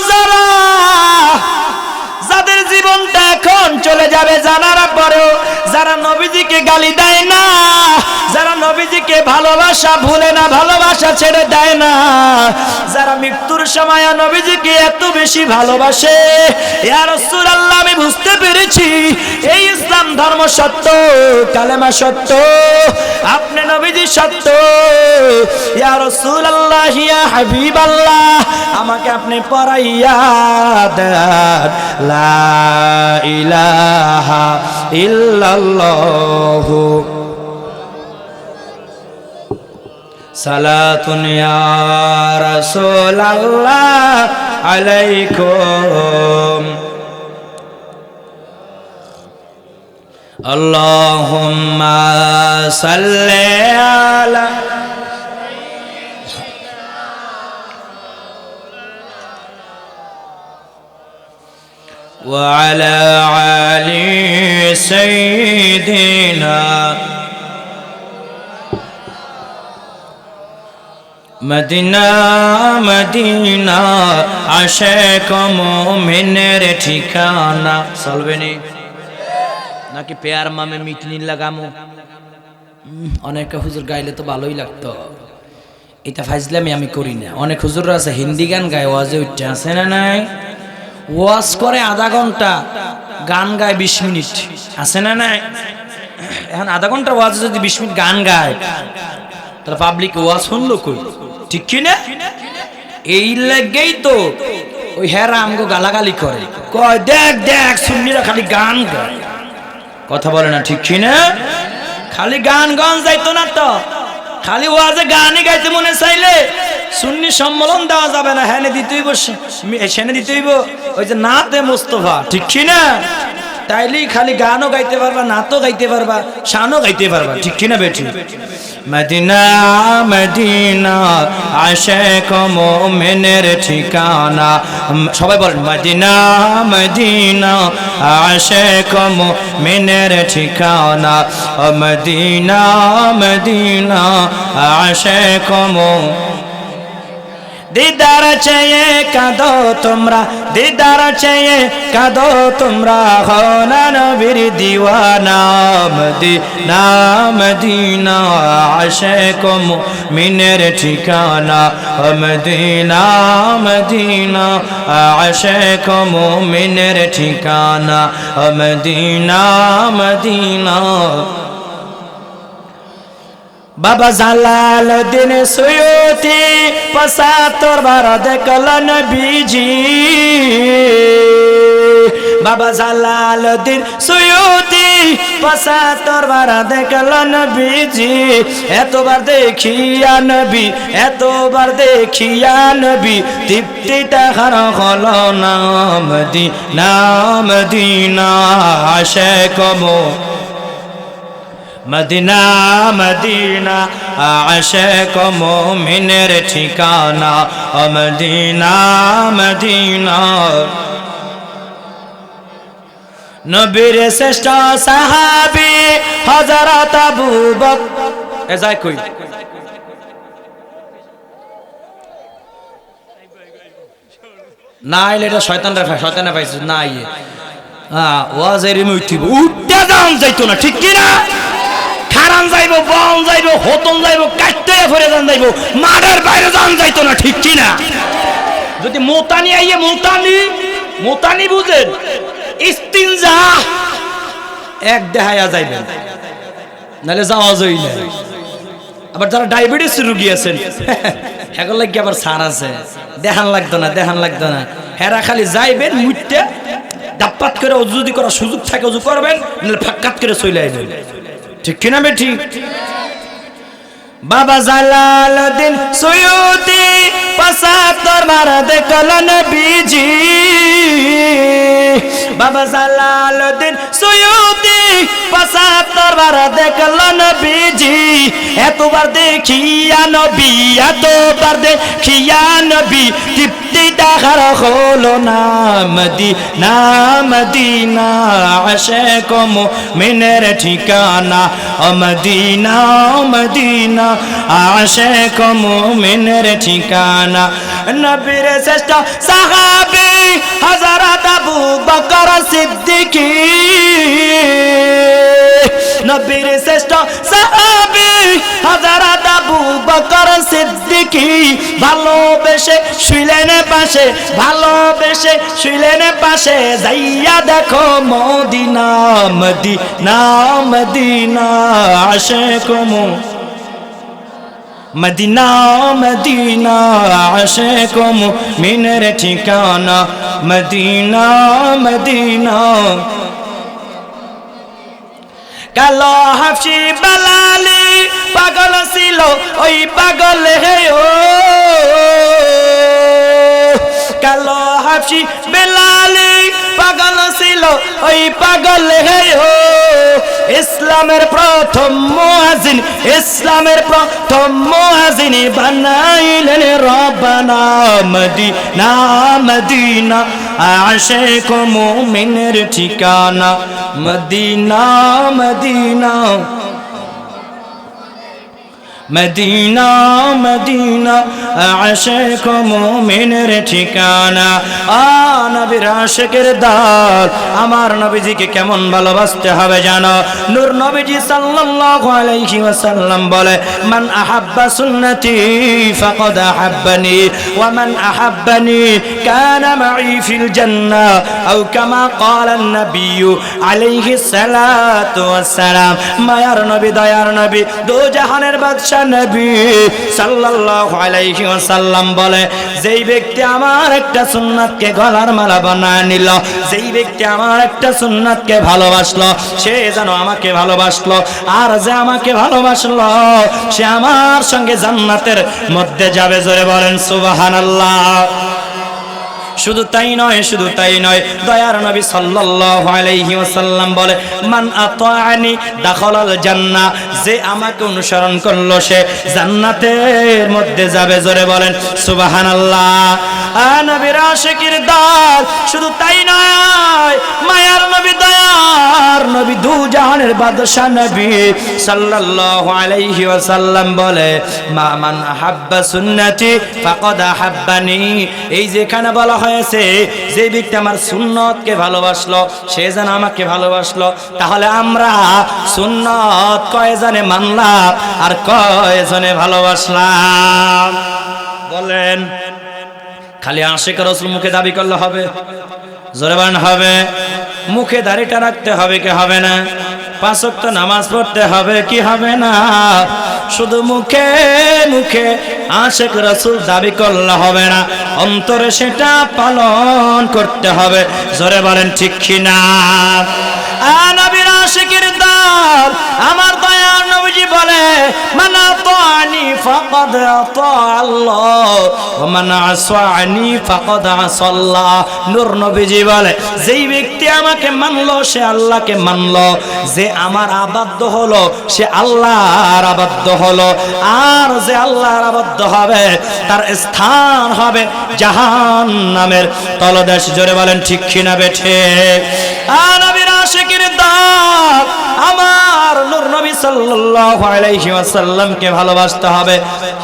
যাদের জীবনটা এখন চলে যাবে জানার পরেও যারা নবীজিকে গালি দেয় না, যারা নবীজিকে ভালোবাসা ভুলে না, ভালোবাসা ছেড়ে দেয় না, যারা মৃত্যুর সময় নবীজিকে এত বেশি ভালোবাসে, ইয়া রাসূলুল্লাহ আমি বুঝতে পেরেছি এই ইসলাম ধর্ম সত্য, কালেমা সত্য, আপনি নবীজি সত্য। ইয়া রাসূলুল্লাহ ইয়া হাবিবাল্লাহ আমাকে আপনি পড়াইয়া দেন লা ইলাহা ইল্লাল্লাহু সালাতুন ইয়া রাসূলুল্লাহ আলাইকুম আল্লাহুম্মা সাল্লি আলা وعلى آل سيدنا মদিনা মদিনা আশিক মুমিনের ঠিকানা। চলবে নি নাকি পেয়ার মামে মিটনি লাগামো? অনেক হুজুর গাইলে তো ভালোই লাগতো। এটা ফাইজলামি আমি করি না। অনেক হুজুররা আছে হিন্দি গান গায়, ওয়াজে উঠতে আছে না নাই? ওয়াজ করে আধা ঘন্টা, গান গায় 20 মিনিট, আছে না নাই? এখন আধা ঘন্টা ওয়াজে যদি 20 মিনিট গান গায়, তাহলে পাবলিক ওয়াজ শুনলো কই? ঠিক কি না? এই লাগেই তো ওই হেরা আমগো গালাগালি করে, কয় দেখ দেখ সুন্নিরা খালি গান গায়। কথা বলে না, ঠিক কি না? খালি গান গান যাইতো না তো, খালি ওয়াজে গানই গাইতে মনে চাইলে সুন্নি সম্মেলন দেওয়া যাবে না। হ্যাঁ দিতেই বসে সেনে দিতেইব ওই যে নাতে মুস্তফা, ঠিক কি না? তাইলেই খালি গানও গাইতে পারবা, নাতও গাইতে পারবা, শানও গাইতে পারবা, ঠিক কি না বেটি? মদিনা মদিনা আশিক মুমিনের ঠিকানা। সবাই বলেন মদিনা মদিনা আশিক মুমিনের ঠিকানা। মদিনা মদিনা আশিক দিদার চেয়ে কাঁদো তোমরা, দিদার চেয়ে কাঁদো তোমরা, হও না নবীর দিওয়ানা। মদিনা মদিনা আশিক মুমিনের ঠিকানা। মদিনা মদিনা আশিক মুমিনের ঠিকানা। Medina Medina. বাবা জালালউদ্দিন সুয়ুতি 75 বার দেখলেন নবীজি। বাবা জালালউদ্দিন সুয়ুতি 75 বার দেখলেন নবীজি। এতবার দেখিয়া নবী, এতবার দেখিয়া নবী, তৃপ্তিটা হার হলো না। মদিনা মদিনা আশিক মদিনা মদিনা আশিক মুমিনের ঠিকানা। Medina Medina. নবীর শ্রেষ্ঠ সাহাবী হযরত আবু বকর। এ যায় কই? না এলে এটা শয়তানে পাইছে না। ইয়ে ওয়াজের উঠিব, উঠতে দাম যাইতো না, ঠিক কি না? খারান যাইব, বন যাইব, হতন যাইব, কাটতে ফেরে যান যাইব, মাঠের বাইরে যান যাইতো না, ঠিক কি না? যদি মোতানি আইয়ে মোতানি বুঝেন, ইস্তিনজা এক দেহায়া যাইবেন, নাহলে যাওয়া যাই না। আবার যারা ডায়াবেটিস রোগী আছেন হেগল লাগি আবার সার আছে, দেখান লাগতো না, দেখান লাগতো না। হেরা খালি যাইবেন মুইতে দাপ্পাত করে অজু যদি করার সুযোগ থাকে অজু করবেন, নাহলে ফাক্কাত করে চলে আইবেন, ঠিক কিনা বেটি? বাবা জালালউদ্দিন সুয়ুতি 75 বার দেখলেন নবীজি। বাবা জালালউদ্দিন সুয়ুতি 75 বার দেখলেন নবীজি। এতবার দেখিয়া নবী, এতবার দেখিয়া নবী, তৃপ্তিটা হার হলো না। মদিনা মদিনা আশিক মুমিনের ঠিকানা। মদিনা মদিনা আশিক মুমিনের ঠিকানা। নবীর শ্রেষ্ঠ সাহাবী হযরত আবু বকর সিদ্দিক। নবীর শ্রেষ্ঠ সাহাবী হযরত আবু বকর সিদ্দিক। ভালোবেসে শুইলেন পাশে, ভালোবেসে শুইলেন পাশে, যাইয়া দেখো মদিনা মদিনা মদিনা আশিক মদিনা মদিনা আশিক মুমিনের ঠিকানা। Medina Medina. কালো হাফসি বেলালি পাগল ছিল ওই পাগল হে ও। কালো হাফসি বেলালি পাগল ছিল ওই পাগল হে ও। ইসলামের প্রথম মুয়াজ্জিন, ইসলামের প্রথম মুয়াজ্জিন বানাইলেন রব্বানা। মদিনা মদিনা আশিক মুমিনের ঠিকানা। Medina Medina. মদিনা মদিনা আশিক মুমিনের ঠিকানা। নবীর আশিকের দল আমার নবীজিকে কেমন ভালোবাসতে হবে জানো? নূর নবীজি সাল্লাল্লাহু আলাইহি ওয়াসাল্লাম বলে, মান আহাব্বা সুন্নতি ফাকাদ আহাব্বানি ওয়া মান আহাব্বানি কানা মাই ফিল জান্নাহ আও কামা ক্বালা আন-নাবিয়্যু আলাইহি সালাতু ওয়াসসালাম। মায়ার নবী, দয়ার নবী, দো জাহানের বাদশা নবী সাল্লাল্লাহু আলাইহি ওয়াসাল্লাম বলে, যেই ব্যক্তি আমার একটা সুন্নাতকে গলার মালা বানায় নিল, যেই ব্যক্তি আমার একটা সুন্নাতকে ভালোবাসলো, সে যেন আমাকে ভালোবাসলো, আর যে আমাকে ভালোবাসলো সে আমার সঙ্গে জান্নাতের মধ্যে যাবে। জোরে বলেন সুবহানাল্লাহ। শুধু তাই নয়, শুধু তাই নয়, দয়ার নবী সাল্লাল্লাহু আলাইহি ওয়াসাল্লাম বলে, মান আতাআনি দাখালাল জান্নাহ, যে আমাকে অনুসরণ করলো সে জান্নাতের মধ্যে যাবে। জোরে বলেন সুবহানাল্লাহ। নবীর আশিকের দল শুধু তাই নয়, মায়ার নবী, দয়ার নবী, দু জাহানের বাদশা নবী সাল্লাল্লাহু আলাইহি ওয়াসাল্লাম বলে, মান আহাব্বা সুন্নতি ফাকাদ আহাব্বানি। এই যেখানে বলা হয়েছে যে ব্যক্তি আমার সুন্নতকে ভালোবাসলো সে যেন আমাকে ভালোবাসলো, তাহলে আমরা সুন্নত কয়জনে মানলাম আর কয়জনে ভালোবাসলাম? বলেন। খালি আশিক রাসূল মুখে দাবি করলে হবে? জোরে বলেন হবে। মুখে দাড়িটা রাখতে হবে কি হবে না? 5 ওয়াক্ত নামাজ পড়তে হবে কি হবে না? শুধু মুখে মুখে আশিক রাসূল দাবি করলে হবে না, অন্তরে সেটা পালন করতে হবে। জোরে বলেন ঠিক কি না? নবীর আশিকের দল আমার দয়ার নবীজি বলে, মান আতাআনি ফাকাদ আতা আল্লাহ ওয়া মান আসানি ফাকাদ আসাল্লাহ। নূর নবীজি বলে, যেই ব্যক্তি আমাকে মানলো সে আল্লাহকে মানলো, যে আমার আবাদ্য হলো সে আল্লাহর আবাদ্য হলো, আর যে আল্লাহর আবাদ্য হবে তার স্থান হবে জাহান্নামের তলদেশ। জোরে বলেন ঠিক কি না বেঠে? নবীর আশিকের দল আমার নূর নবী সাল্লাল্লাহু আলাইহি ওয়াসাল্লামকে ভালোবাসতে হবে।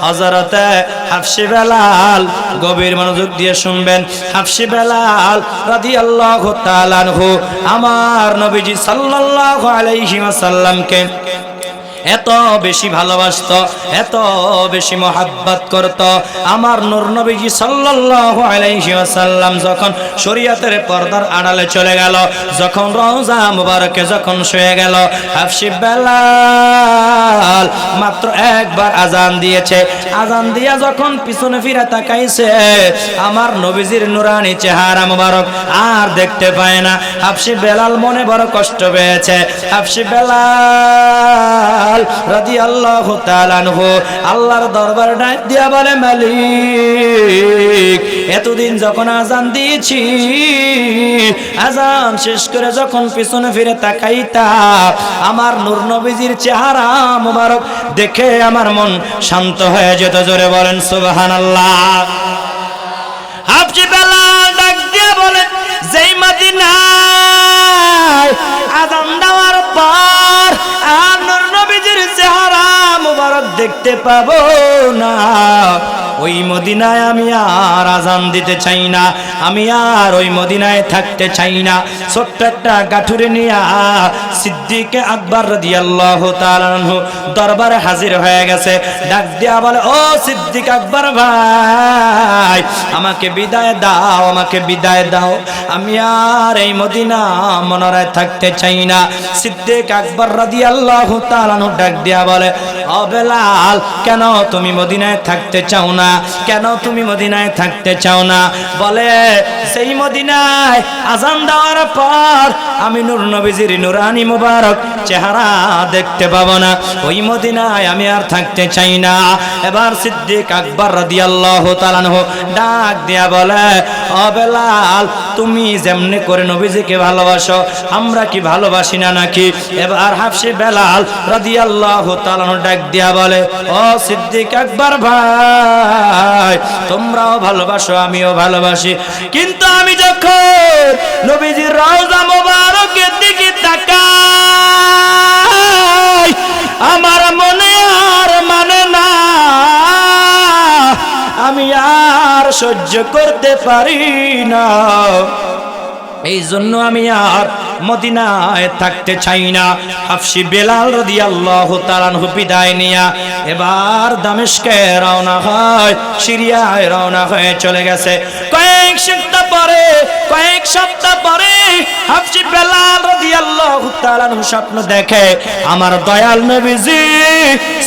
হযরতে হাফসি বেলাল, গভীর মনোযোগ দিয়ে শুনবেন, হাফসি বেলাল রাদিয়াল্লাহু তাআলা আনহু আমার নবীজি সাল্লাল্লাহু আলাইহি ওয়াসাল্লামকে এত বেশি ভালোবাসতো, এত বেশি মহাব্বত করত। আমার নূর নবীজি সাল্লাল্লাহু আলাইহি ওয়াসাল্লাম যখন শরীয়তের পর্দার আড়ালে চলে গেল, যখন রওজা মুবারকে যখন শুয়ে গেল, হাফসি বেলাল মাত্র একবার আজান দিয়েছে, আজান দিয়া যখন পিছনে ফিরে তাকাইছে, আমার নবীজির নূরানি চেহারা মুবারক আর দেখতে পায় না। হাফসি বেলাল মনে বড় কষ্ট পেয়েছে। হাফসি বেলাল রাদিয়াল্লাহু তাআলা আনহু আল্লাহর দরবারে ডাক দিয়া বলে, মালিক, এতদিন যখন আজান দিয়েছি, আজান শেষ করে যখন পিছনে ফিরে তাকাইতা, আমার নূর নবীজির চেহারা মুবারক দেখে আমার মন শান্ত হয়ে যেত। জোরে বলেন সুবহানাল্লাহ। হাফসি বেলাল ডাক দিয়া বলে, যেই মদিনায় আজান দেওয়ার পর আর নূর নবীজির চেহারা মুবারক দেখতে পাবো না, ওই মদিনায় আমি আর আজান দিতে চাই না, আমি আর ওই মদিনায় থাকতে চাই না। ছোট্ট একটা গাঠুরে নিয়া সিদ্দিক আকবর রাদিয়াল্লাহু তাআলা আনহু দরবারে হাজির হয়ে গেছে। ডাক দিয়া বলে, ও সিদ্দিক আকবর ভাই, আমাকে বিদায় দাও, আমাকে বিদায় দাও, আমি আর এই মদিনা মনোরায় থাকতে চাই না। সিদ্দিক আকবর রাদিয়াল্লাহু তাআলা আনহু ডাক দিয়া বলে, ও বেলাল, কেন তুমি মদিনায় থাকতে চাও না? কেন তুমি মদিনায় থাকতে চাও না? বলে, সেই মদিনায় আজান দেওয়ার পর আমি নূর নবীজির নূরানি মুবারক চেহারা দেখতে পাবো না, ওই মদিনায় আমি আর থাকতে চাই না। এবার সিদ্দিক আকবর রাদিয়াল্লাহু তাআলা আনহু ডাক দিয়া বলে, ও বেলাল, তুমি যেমনি করে নবীজিকে ভালোবাসো আমরা কি ভালোবাসি না নাকি? এবার হাফসি বেলাল রাদিয়াল্লাহু তাআলা আনহু ডাক দিয়া বলে, ও সিদ্দিক আকবর ভাই, তোমরাও ভালোবাসো আমিও ভালোবাসি, কিন্তু আমি যখন নবীজির রওজা মোবারকের দিকে তাকাই আমার মনে আর মানে না সহ্য করতে পারি না, এই জন্য আমি আর মদিনায় থাকতে চাই না। হাফসি বেলাল রাদিয়াল্লাহু তাআলা আনহু বিদায় নিয়া এবার দামেস্কে রওনা হয়, সিরিয়ায় রওনা হয়ে চলে গেছে। কয়েক সপ্তাহ পরে হাফসি বেলাল রাদিয়াল্লাহু তাআলা আনহু স্বপ্ন দেখে আমার দয়াল নবীজি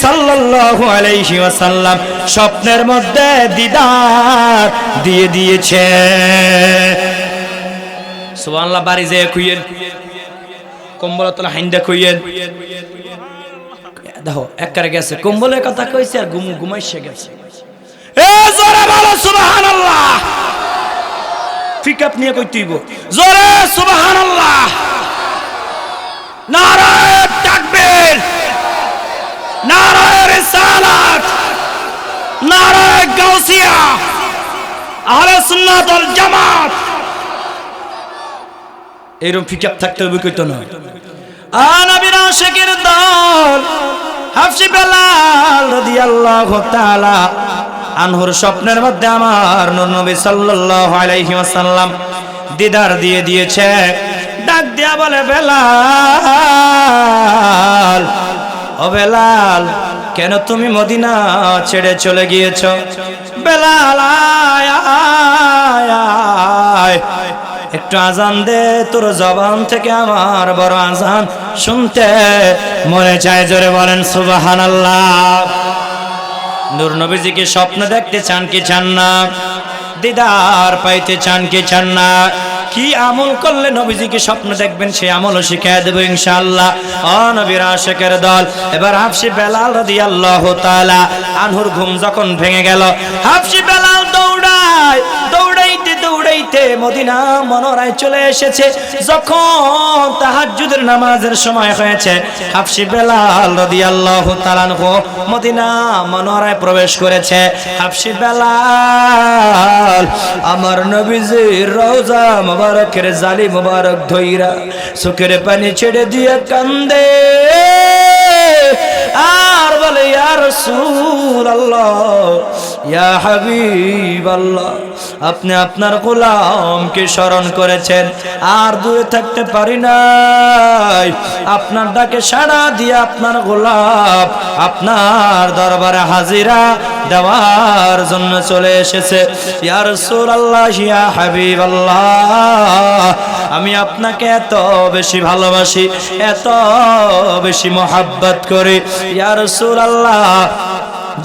সাল্লাল্লাহু আলাইহি ওয়াসাল্লাম স্বপ্নের মধ্যে দিদার দিয়ে দিয়েছে। সুবহানাল্লাহ। বাড়ি যেয়ে খুইয়েন, কম্বলতলা হাইন্দা খুইয়েন। দেখো একবারে গেছে, কম্বলের কথা কইছে আর ঘুমাইছে গেছে। এ জোরে বলো সুবহানাল্লাহ। পিকআপ নিয়ে কইতেইব জোরে সুবহানাল্লাহ। নারায়ে তাকবীর, নারায়ে রিসালাত, নারায়ে গাউসিয়া, আহলে সুন্নাত ওয়াল জামাত। এরকম পিকআপ থাকতে হবে কইতো না। নবীর আশিকের দল হাফসি বেলাল রাদিয়াল্লাহু তাআলা আনহুর স্বপ্নের মধ্যে আমার নূর নবী সাল্লাল্লাহু আলাইহি ওয়াসাল্লাম দিদার দিয়ে দিয়েছে। ডাক দিয়া বলে, বেলাল, ও বেলাল, কেন তুমি মদিনা ছেড়ে চলে গিয়েছো? বেলাল আয় আয় আয়, একটু আজান দে, তোর জবান থেকে আমার বড় আজান শুনতে মনে চায়। জোরে বলেন সুবহানাল্লাহ। নূর নবীজিকে স্বপ্ন দেখতে চান কি চান না? দিদার পাইতে চান কি চান না? কি আমল করলে নবীজিকে স্বপ্ন দেখবেন সেই আমলও শিখিয়ে দেব ইনশাআল্লাহ। ও নবীর আশিকের দল, এবার হাফসি বেলাল রাদিয়াল্লাহু তাআলা আনহুর ঘুম যখন ভেঙে গেল, হাফসি বেলাল দৌড়াইতে মদিনা মনোরায় চলে এসেছে। যখন তাহাজ্জুদের নামাজের সময় হয়েছে, হাফসি বেলাল রাদিয়াল্লাহু তাআলা আনহু মদিনা মনোরায় প্রবেশ করেছে। হাফসি বেলাল আমার নবীজির রওজা মুবারকের জালি মুবারক ধইরা চোখের পানি ছেড়ে দিয়ে কান্দে আর বলে, ইয়া রাসূলুল্লাহ, ইয়া হাবিবাল্লাহ, আপনি আপনার গোলামকে স্মরণ করেছেন, আর দূরে থাকতে পারি নাই। আপনার ডাকে সাড়া দিয়ে আপনার গোলাম আপনার দরবারে হাজিরা দেওয়ার জন্য চলে এসেছে। ইয়া রাসূলুল্লাহ, ইয়া হাবিবাল্লাহ, আমি আপনাকে এত বেশি ভালোবাসি, এত বেশি মহব্বত করি। ইয়া রাসূলুল্লাহ,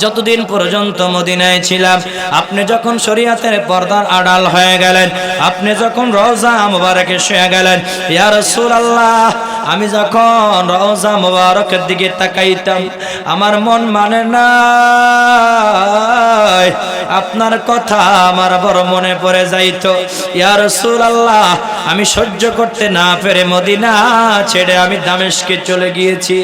যতদিন পর্যন্ত মদিনায় ছিলাম, আপনি যখন শরীয়তের পর্দার আড়াল হয়ে গেলেন, আপনি যখন রওজা মুবারকে শুয়ে গেলেন, ইয়া রাসূলুল্লাহ, আমি যখন রওজা মুবারকের দিকে তাকাইতাম আমার মন মানে না, আপনার কথা আমার বড় মনে পড়ে যাইতো। ইয়া রাসূলুল্লাহ, আমি সহ্য করতে না পেরে মদিনা ছেড়ে আমি দামেস্কে চলে গিয়েছি।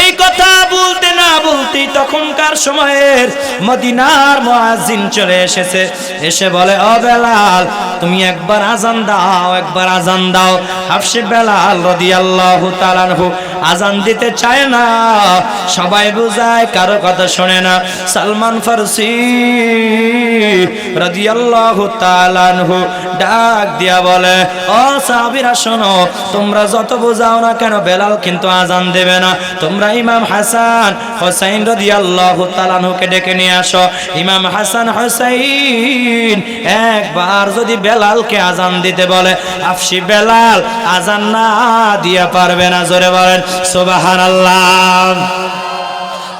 এই কথা বলতে না বলতেই তখনকার সময়ের মদিনার মুয়াজ্জিন চলে এসেছে। এসে বলে, ও বেলাল, তুমি একবার আজান দাও, একবার আজান দাও। হাফসি বেলাল রাদিয়াল্লাহু তাআলা আনহু আজান দিতে চায় না, সবাই বুঝায়, কারো কথা শোনে না। সালমান ফারসি রাদিয়াল্লাহু তাআলা আনহু ডাক দিয়া বলে, ও সাহাবীরা শোনো, তোমরা যত বোঝাও না কেন বেলাল কিন্তু আজান দেবে না। তোমরা ইমাম হাসান হুসাইন রাদিয়াল্লাহু তাআলা আনহুকে ডেকে নিয়ে আসো। ইমাম হাসান হুসাইন একবার যদি বেলালকে আজান দিতে বলে, হাফসি বেলাল আজান না দিয়া পারবে না। জোরে বলেন সুবহানাল্লাহ।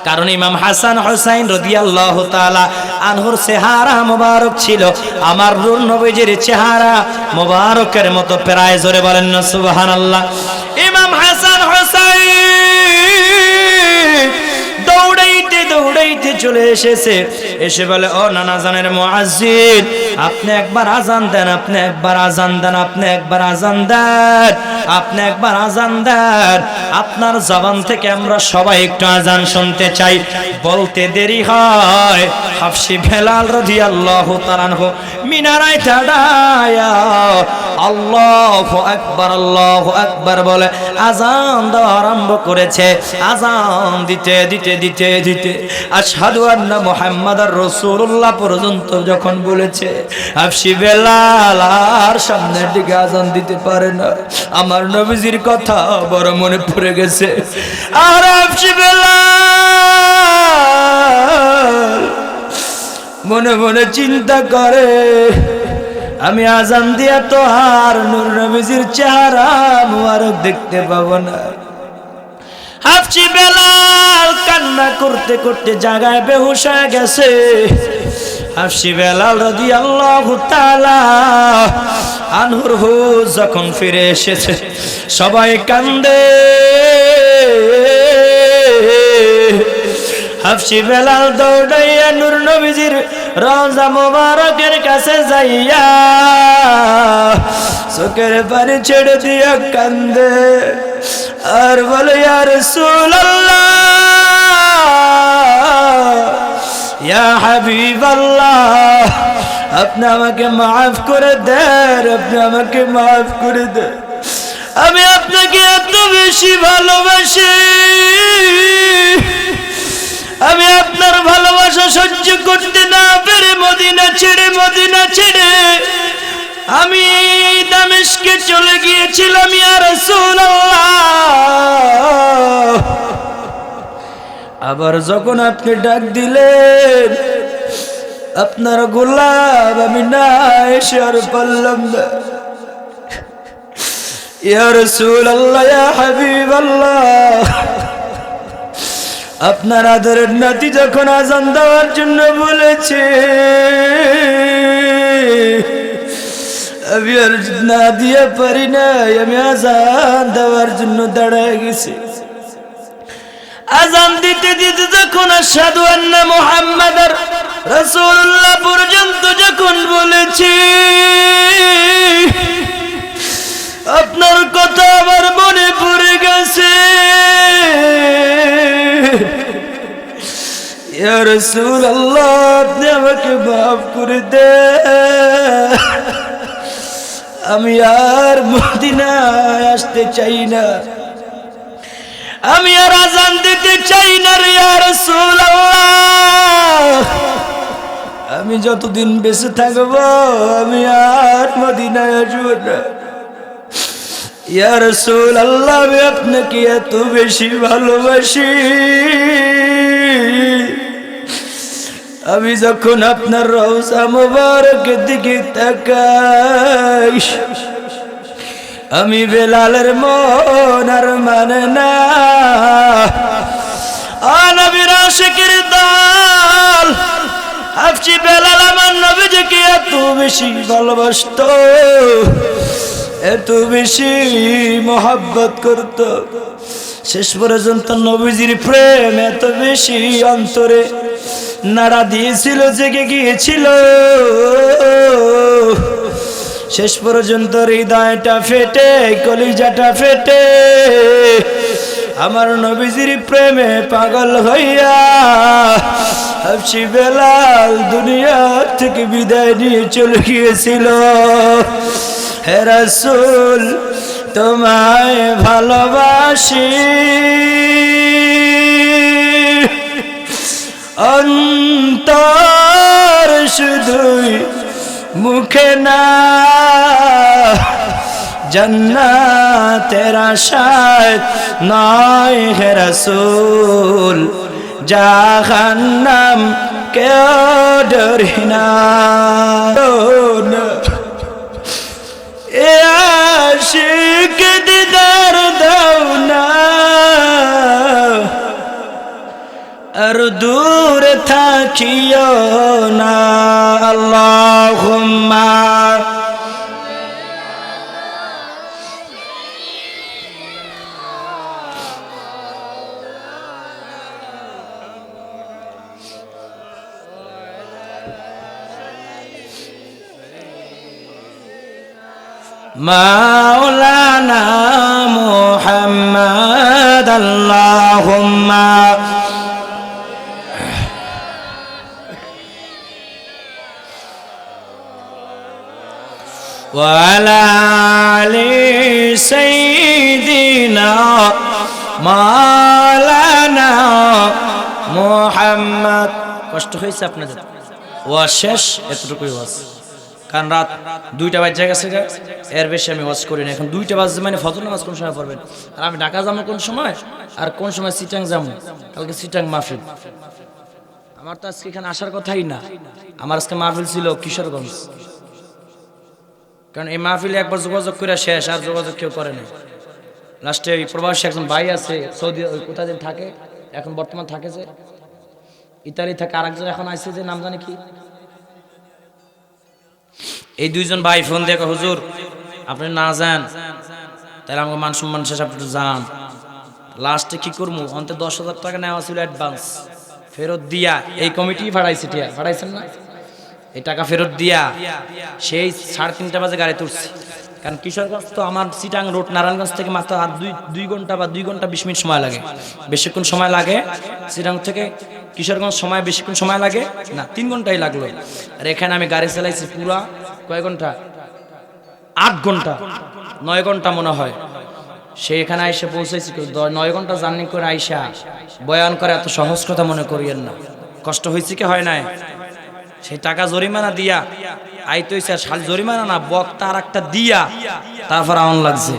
কারণ ইমাম হাসান হুসাইন রাদিয়াল্লাহু তাআলা আনহুর চেহারা মোবারক ছিল আমার নূর নবীজির চেহারা মোবারকের মতো প্রায়। জোরে বলেন না সুবহানাল্লাহ। ইমাম হাসান হুসাইন দৌড়াইতে চলে এসেছে। এসে বলে, ও নানাজানের মুয়াজ্জিন, আপনি একবার আজান দেন, আপনি একবার আজান দেন, আপনি একবার আজান দেন, আপনি একবার আজান দেন। আপনার জবান থেকে আমরা সবাই একটু আজান শুনতে চাই। বলতে দেরি হয়, হাফসি বেলাল রাদিয়াল্লাহু তাআলা আনহু মিনারায় দাঁড়ায়া আল্লাহু আকবার, আল্লাহু আকবার বলে আজান দেওয়া আরম্ভ করেছে। আজান দিতে দিতে দিতে দিতে আশহাদু আন্না মুহাম্মাদার রাসূলুল্লাহ পর্যন্ত যখন বলেছে, হাফসি বেলাল আর সামনের দিকে আজান দিতে পারে না। আমার নবীজির কথা বড় মনে পড়ে গেছে। আর হাফসি বেলাল মনে মনে চিন্তা করে, আমি আজান দিয়া তো আর নূর নবীজির চেহারা মুবারক দেখতে পাবো না। হাফসি বেলাল কান্না করতে করতে জায়গায় বেহুশ হয়ে গেছে। হাফসি বেলাল রাদিয়াল্লাহু তাআলা আনহুর হুশ যখন ফিরে এসেছে, সবাই কান্দে। হাফসি বেলাল দৌড়াইয়া নূর নবীজির রওজা মোবারকের কাছে যাইয়া চোখের পানি ছেড়ে দিয়া কান্দে আর বলে, ইয়া রাসূলুল্লাহ, ইয়া হাবিবাল্লাহ, আপনি আমাকে মাফ করে দেন, আপনি আমাকে মাফ করে দেন। আমি আপনাকে এত বেশি ভালোবাসি, আমি আপনার ভালোবাসা সহ্য করতে না পেরে মদিনা ছেড়ে আমি দামেস্কে চলে গিয়েছিলাম। ইয়া রাসূলুল্লাহ, আবার যখন আপনি ডাক দিলেন আপনার গোলাম আমি না এসে আর পারলাম না। ইয়া রাসূলুল্লাহ, ইয়া হাবিবাল্লাহ, আপনার আদরের নাতি যখন আজান দেওয়ার জন্য বলেছে, আমি আর না দিয়ে পারি নাই, আমি আজান দেওয়ার জন্য দাঁড়ায় গেছি। আজান দিতে দিতে যখন আশহাদু আন্না মুহাম্মাদার রাসূলুল্লাহ পর্যন্ত যখন বলেছি, আপনার কথা আমার মনে পড়ে গেছে। ইয়া রাসূলুল্লাহ, আপনি আমাকে মাফ করে দেন, আমি আর মদিনায় আসতে চাই না, আমি আর আজান দিতে চাই না রে ইয়া রাসূলুল্লাহ। আমি যতদিন বেঁচে থাকবো আমি আর মদিনায় আসবো না। ইয়া রাসূলুল্লাহ, আমি আপনাকে এত বেশি ভালোবাসি, আমি যখন আপনার রওজা মোবারকের দিকে তাকাই, আমি বেলালের মন আর মানে না। নবীর আশিকের দল হাফসি বেলাল আমার নবীজিকে এত বেশি ভালোবাসতো, এত বেশি মহব্বত করত, শেষ পর্যন্ত নবীজির প্রেম এত বেশি অন্তরে নাড়া দিয়েছিল, জেগে গিয়েছিল। শেষ পর্যন্ত হৃদয়টা ফেটে, কলিজাটা ফেটে আমার নবীজির প্রেমে পাগল হইয়া হাফসি বেলাল দুনিয়া থেকে বিদায় নিয়ে চলে গিয়েছিল। হে রাসূল, তোমায় ভালোবাসি, অন্তর শুধুই মুখে না, জান্নাতের আশায় নয় হে রাসূল, জাহান্নাম কেউ ডরি না। এ আশিক দিদার দাও না, আর দূর থাকিও না। আল্লাহুম্মা মাওলানা মুহাম্মদ আল্লাহুম্মা ওয়ালা আলি সাইয়্যিদিনা মাওলানা মুহাম্মদ। কষ্ট হয়েছে আপনাদের? ওয়াজ শেষ, এতটুকুই ওয়াজ। কারণ রাত 2টা বাজে গেছে, এর বেশি আমি ওয়াজ করি না। এখন 2টা বাজে মানে ফজর নামাজ কোন সময় পড়বেন? আর আমি ঢাকা যাবো কোন সময়, আর কোন সময় চিটাং যাবো? কালকে চিটাং মাহফিল। আমার তো আজকে এখানে আসার কথাই না, আমার আজকে মাহফিল ছিল কিশোরগঞ্জ। কারণ এই মাহফিলে একবার যোগাযোগ করে শেষ, আর যোগাযোগ কেউ করে না। লাস্টে ওই প্রবাসী একজন ভাই আছে সৌদি, ওই কোথায় দিন থাকে, এখন বর্তমান থাকে যে ইতালি থাকে, আরেকজন এখন আসছে যে নাম জানি কি। এই 2জন ভাই ফোন দিয়ে হুজুর আপনি না যান তাহলে আমাকে মান সম্মান শেষ, আপনি যান। লাস্টে কি করবো, অন্তে 10,000 টাকা নেওয়া ছিল অ্যাডভান্স, ফেরত দিয়া এই কমিটি ফাড়াইছে, ফাড়াইছেন না, এই টাকা ফেরত দিয়া সেই 3:30 বাজে গাড়ি তুলছি। কারণ কিশোরগঞ্জ তো আমার চিটাং রোড নারায়ণগঞ্জ থেকে মাত্র 2 ঘন্টা বা 2 ঘন্টা 20 মিনিট সময় লাগে। বেশিক্ষণ সময় লাগে চিটাং থেকে কিশোরগঞ্জ, সময় বেশিক্ষণ সময় লাগে না, 3 ঘন্টাই লাগলো। আর এখানে আমি গাড়ি চালাইছি পুরা কয় ঘন্টা, 8 ঘন্টা 9 ঘন্টা মনে হয়। সেইখানে আইসা পৌঁছাইছি 9 ঘন্টা জার্নি করে আইসা বয়ান করে এত সহজ কথা মনে করিয়েন না। কষ্ট হয়েছে কি হয় নাই? সেই টাকা জরিমানা দিয়া আইতে হইছে, আর খালি জরিমানা না, বক্তা আর একটা দিয়া তারপর আউন লাগছে।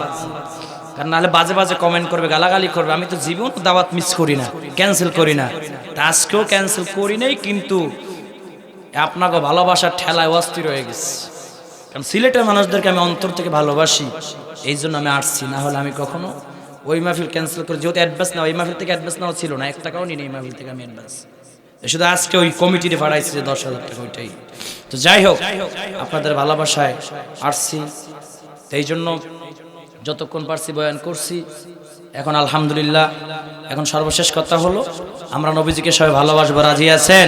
কারণ নাহলে বাজে বাজে কমেন্ট করবে, গালাগালি করবে। আমি তো জীবন দাওয়াত মিস করি না, ক্যান্সেল করি না, আজকেও ক্যান্সেল করি নাই, কিন্তু আপনাকে ভালোবাসার ঠেলায় অস্থির হয়ে গেছে। কারণ সিলেটের মানুষদেরকে আমি অন্তর থেকে ভালোবাসি, এই জন্য আমি আসছি। না হলে আমি কখনো ওই মাহফিল ক্যান্সেল করে, যেহেতু অ্যাডভান্স না, ওই মাহফিল থেকে অ্যাডভান্স নেওয়া ছিল না, 1 টাকাও নিই এই মাহফিল থেকে আমি অ্যাডভান্স। শুধু আজকে ওই কমিটিতে পাঠাইছে যে 10,000 টাকা, ওইটাই। তো যাই হোক, আপনাদের ভালোবাসায় আসছি, এই জন্য যতক্ষণ পারছি বয়ান করছি। এখন আলহামদুলিল্লাহ, এখন সর্বশেষ কথা হলো, আমরা নবীজিকে সবাই ভালোবাসবো, রাজি আছেন?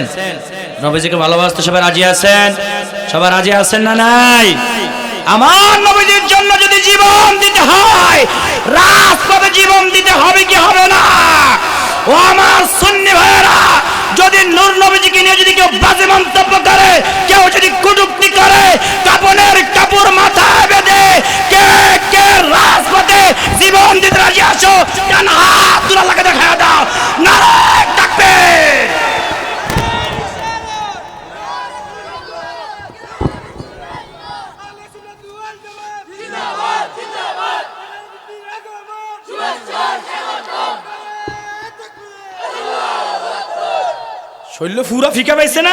নবীজিকে ভালোবাসতে সবাই রাজি আছেন? সবাই রাজি আছেন না নাই? আমার নবীজির জন্য যদি জীবন দিতে হয়, রাজপথে জীবন দিতে হবে কি হবে না? ও আমার সুন্নি ভাইয়েরা, যদি নূর নবীজিকে নিয়ে যদি কেউ বাজে মন্তব্য করে, কেউ যদি কটূক্তি করে, কাপনের কাপড় মাথায় বেঁধে কে কে রাজপথে জীবন দিতে রাজি আছো? কেন হাত তুলে আল্লাহকে দেখা দাও, নারায়ে তাকবীর। শৈল্য পুরা ফিকা পাইছে না?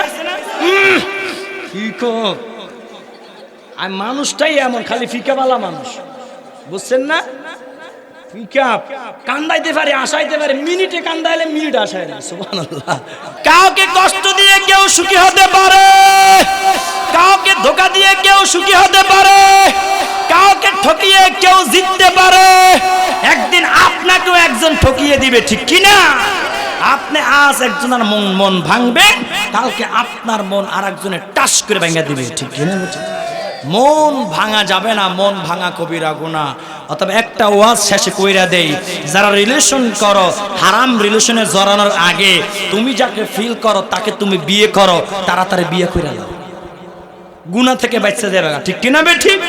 আর মানুষটাই এমন, খালি ফিকা বালা মানুষ, বুঝছেন না? ফিকা কান্দাইতে পারে, আসাইতে পারে, মিনিটে কান্দাইলে মিনিট আসায় না। সুবহানাল্লাহ। কাউকে কষ্ট দিয়ে কেউ সুখী হতে পারে, কাউকে ধোঁকা দিয়ে কেউ সুখী হতে পারে, কাউকে ঠকিয়ে কেউ জিততে পারে। একদিন আপনাকেও একজন ঠকিয়ে দিবে, ঠিক কিনা? আপনি আজ একজনের মন ভাঙবে, কালকে আপনার মন আর একজনের টাস করে ভাঙা দিবে, ঠিক কিনা? মন ভাঙা যাবে না, মন ভাঙা কবিরা গুনাহ। অথবা একটা ওয়াজ শেষে কইরা দেই, যারা রিলেশন করো, হারাম রিলেশনে জড়ানোর আগে তুমি যাকে ফিল করো তাকে তুমি বিয়ে করো, তাড়াতাড়ি বিয়ে কইরা দাও, গুনাহ থেকে বাঁচতে দেবে না, ঠিক কিনা? ঠিক।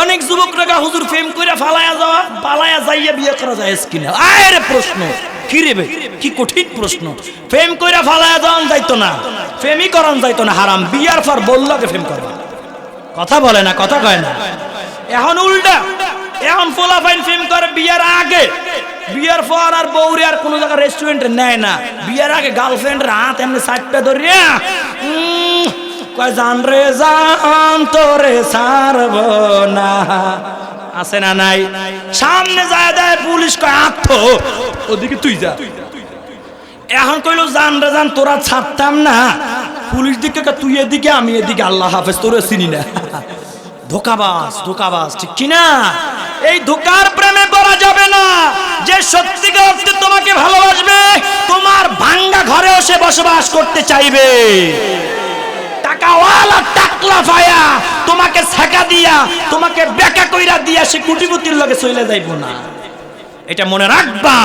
অনেক যুবকরা হুজুর প্রেম কইরা ফালায়া যাওয়া, পালায়া যাইয়া বিয়ে করা যায় কিনা? আরে প্রশ্ন কি রে ভাই, কি কঠিন প্রশ্ন। প্রেম কইরা ফালায়া যাওয়ান যাইতো না, প্রেমই করান যাইতো না, হারাম। বিয়ার পর বললাকে প্রেম করবা, কথা বলে না, কথা কয় না। এখন উল্টা, এখন ফোলাফাইন প্রেম করে বিয়ার আগে, বিয়ার পর আর বউরে আর কোনো জায়গায় রেস্টুরেন্টে নেয় না। বিয়ার আগে গার্লফ্রেন্ডের হাত এমনি সাইডটা ধরিয়া কয় জান রে জান তোরে ছাড়ব না, আছে না নাই? সামনে যায় দেয় পুলিশ, কয় আত্ম ওদিকে তুই যা। এখন কইলো জান রে জান তোরা ছাড়তাম না, পুলিশ দিকে তুই এদিকে আমি এদিকে, আল্লাহ হাফেজ তোরে চিনি না। ধোকাবাজ, ধোকাবাজ, ঠিক কিনা? এই ধোকার প্রেমে পড়া যাবে না। যে সত্যিকার অর্থে তোমাকে ভালোবাসবে, তোমার ভাঙ্গা ঘরেও সে বসবাস করতে চাইবে। টাকাওয়ালা টাকলা পায়া তোমাকে ছাকা দিয়া, তোমাকে বেকা কইরা দিয়া সে কোটিপতির লগে চলে যাইব না, এটা মনে রাখবা।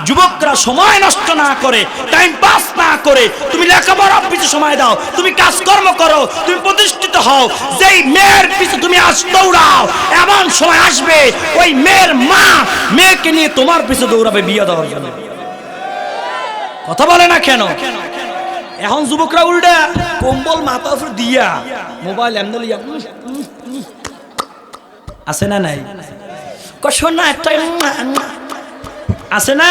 যুবকরা সময় নষ্ট না করে, টাইম পাস না করে তুমি লেখাপড়ার পিছনে সময় দাও, তুমি কাজকর্ম করো, তুমি প্রতিষ্ঠিত হও। যেই মেয়ের পিছনে তুমি আজ দৌড়াও, এমন সময় আসবে ওই মেয়ের মা মেয়েকে নিয়ে তোমার পিছনে দৌড়াবে বিয়ে দেওয়ার জন্য। কথা বলে না কেন? এখন যুবকরা উল্টা কম্বল মাথা উপর দিয়া মোবাইল এমন লিয়া আছে না নাই? শোনা একটা আছে না?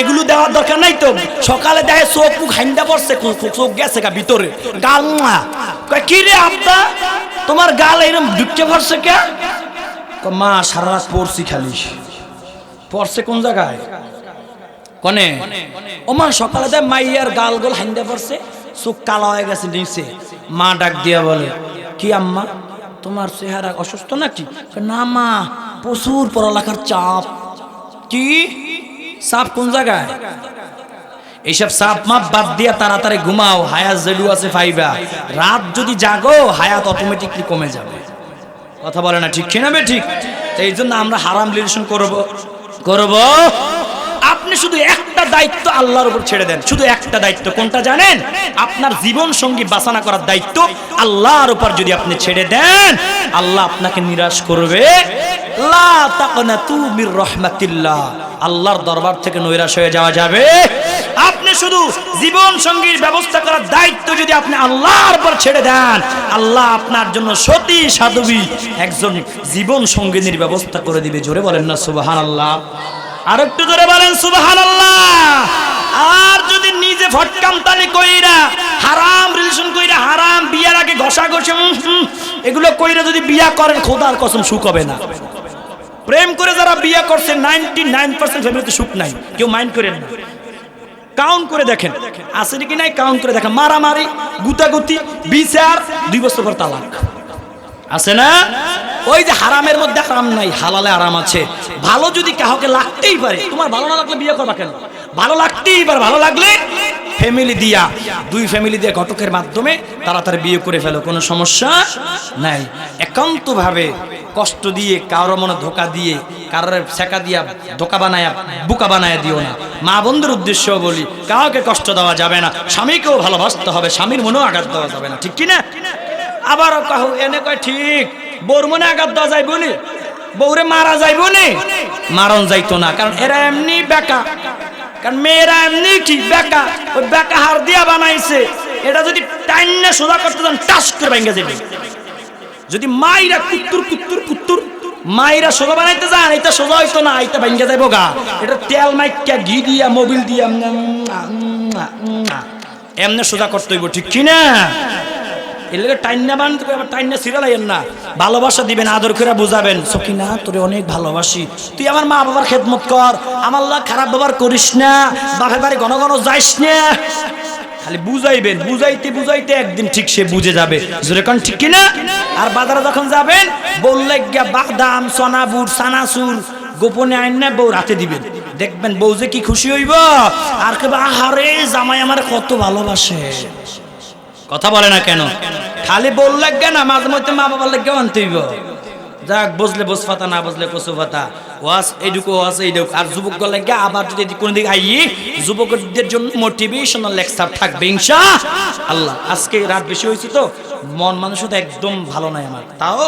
এগুলো দেওয়ার দরকার নাই তো। সকালে দেখে চোখ মুখ হাইন্দা পড়ছে, চোখ গেছে গা ভিতরে, গাল কি রে আব্বা তোমার গাল এরকম ঢুকতে পড়ছে কে? মা সারা রাত পড়ছি খালি। পড়ছে কোন জায়গায়? কনে ও মা সকালে দেয় মাইয়ার গাল গোল হাইন্দা পড়ছে, চোখ কালা হয়ে গেছে নিচে। মা ডাক দিয়া বলে, কি আম্মা তোমার চেহারা অসুস্থ নাকি? না মা, প্রচুর পড়ালেখার চাপ। কি চাপ? কোন জায়গায়? এইসব চাপ মাপ বাদ দিয়া তাড়াতাড়ি ঘুমাও, হায়াত যেডু আছে পাইবা। রাত যদি জাগো হায়াত অটোমেটিকলি কমে যাবে। কথা বলে না ঠিক কিনা বে ঠিক? এই জন্য আমরা হারাম রিলেশন করব। আপনি শুধু একটা দায়িত্ব আল্লাহর উপর ছেড়ে দেন, শুধু একটা দায়িত্ব। কোনটা জানেন? আপনার জীবন সঙ্গী বাছানা করার দায়িত্ব আল্লাহর উপর যদি আপনি ছেড়ে দেন, আল্লাহ আপনাকে নিরাশ করবে। লা তাকনাতু মির রাহমাতিল্লাহ, আল্লাহর দরবার থেকে নৈরাশ হয়ে যাওয়া যাবে। আপনি শুধু জীবন সঙ্গীর ব্যবস্থা করার দায়িত্ব যদি আপনি আল্লাহর উপর ছেড়ে দেন, আল্লাহ আপনার জন্য সতী সাধবী একজন জীবন সঙ্গিনীর ব্যবস্থা করে দিবে। জোরে বলেন না সুবহানাল্লাহ? আর একটু জোরে বলেন সুবহানাল্লাহ। আর যদি নিজে ফটকামতালি কইরা হারাম রিলেশন কইরা হারাম বিয়ার আগে ঘষাঘষি এগুলো কইরা যদি বিয়া করেন, খোদার কসম সুখ হবে না। প্রেম করে যারা বিয়া করছে 99% ফ্যামিলিতে সুখ নাই। কেউ মাইন্ড করেন না, কাউন্ট করে দেখেন আছে নাকি নাই, কাউন্ট করে দেখেন। মারামারি, গুতাগুতি, বিচার, 2 বছর পর তালাক। আছে না? ওই যে হারামের মধ্যে হারাম নাই, হালালে আরাম আছে। ভালো যদি কাউকে লাগতেই পারে, তোমার ভালো না লাগলে বিয়ে করবা কেন? ভালো লাগতেই পারে, ভালো লাগলে ফ্যামিলি দিয়া, 2 ফ্যামিলি দিয়ে ঘটকের মাধ্যমে তাড়াতাড়ি বিয়ে করে ফেলো, কোনো সমস্যা নাই। একান্তভাবে কষ্ট দিয়ে, কারো মনে ধোকা দিয়ে, কারোর ছেকা দিয়া ধোকা বানায়া বুকা বানায়া দিও না। মা বন্ধুর উদ্দেশ্য বলি, কাউকে কষ্ট দেওয়া যাবে না। স্বামীকেও ভালোবাসতে হবে, স্বামীর মনেও আঘাত দেওয়া যাবে না, ঠিক কিনা? আবার এনে কয় ঠিক, বউর মনে আঘাত দেওয়া যাইব নি? বউরে মারা যাইব নি? মারণ যাইতো না, কারণ এরা এমনি বেকা। কারণ মেয়েরা এমনি ঠিক বেকা, ওই বেকা হার দিয়া বানাইছে। এটা যদি টাইম না সোজা করতে যান, টাস করে ভেঙে যাবে। যদি মাইরা কুত্তুর কুত্তুর কুত্তুর মাইরা সোজা বানাইতে যান, এটা সোজা হইতো না, এটা ভেঙে যাইব গা। এটা তেল মাইকা ঘি দিয়া মোবিল দিয়া এমনি সোজা করতে হইব, ঠিক কিনা? এর লাগে টাইন্না বানতে আবার টাইন্না সিরালাইয়েন না। ভালোবাসা দিবেন, আদর করে বুঝাবেন, সকিনা তোরে অনেক ভালোবাসি, তুই আমার মা বাবার খেদমত কর, আমার লা খারাপ ব্যবহার করিস না, বাপের বাড়ি ঘন ঘন যাইস না। খালি বুঝাইবেন, বুঝাইতে বুঝাইতে একদিন ঠিক সে বুঝে যাবে। জোরে কোন ঠিক কিনা? আর বাজারে যখন যাবেন, বললে গিয়া বাদাম, সোনাবুর, সানাসুর গোপনে আইন না বউ রাতে দিবেন, দেখবেন বউ যে কি খুশি হইব। আর কেবা আহারে জামাই আমার কত ভালোবাসে। কথা বলে না কেন? খালি বল লাগবে না, মাঝে মধ্যে মা বাবার লাগবে আনতে হইব। যাক, বুঝলে বোঝ ফাতা, না বুঝলে কচু ফাতা। ওয়াস এইটুকু, ওয়াস এইটুকু। আর যুবক লাগে আবার যদি কোনো দিকে আই, যুবকদের জন্য মোটিভেশনাল লেকচার থাকবে ইনশাআল্লাহ। আজকে রাত বেশি হয়েছে তো মন মানুষ তো একদম ভালো নাই আমার, তাও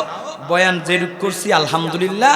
বয়ান যেরূপ করছি আলহামদুলিল্লাহ।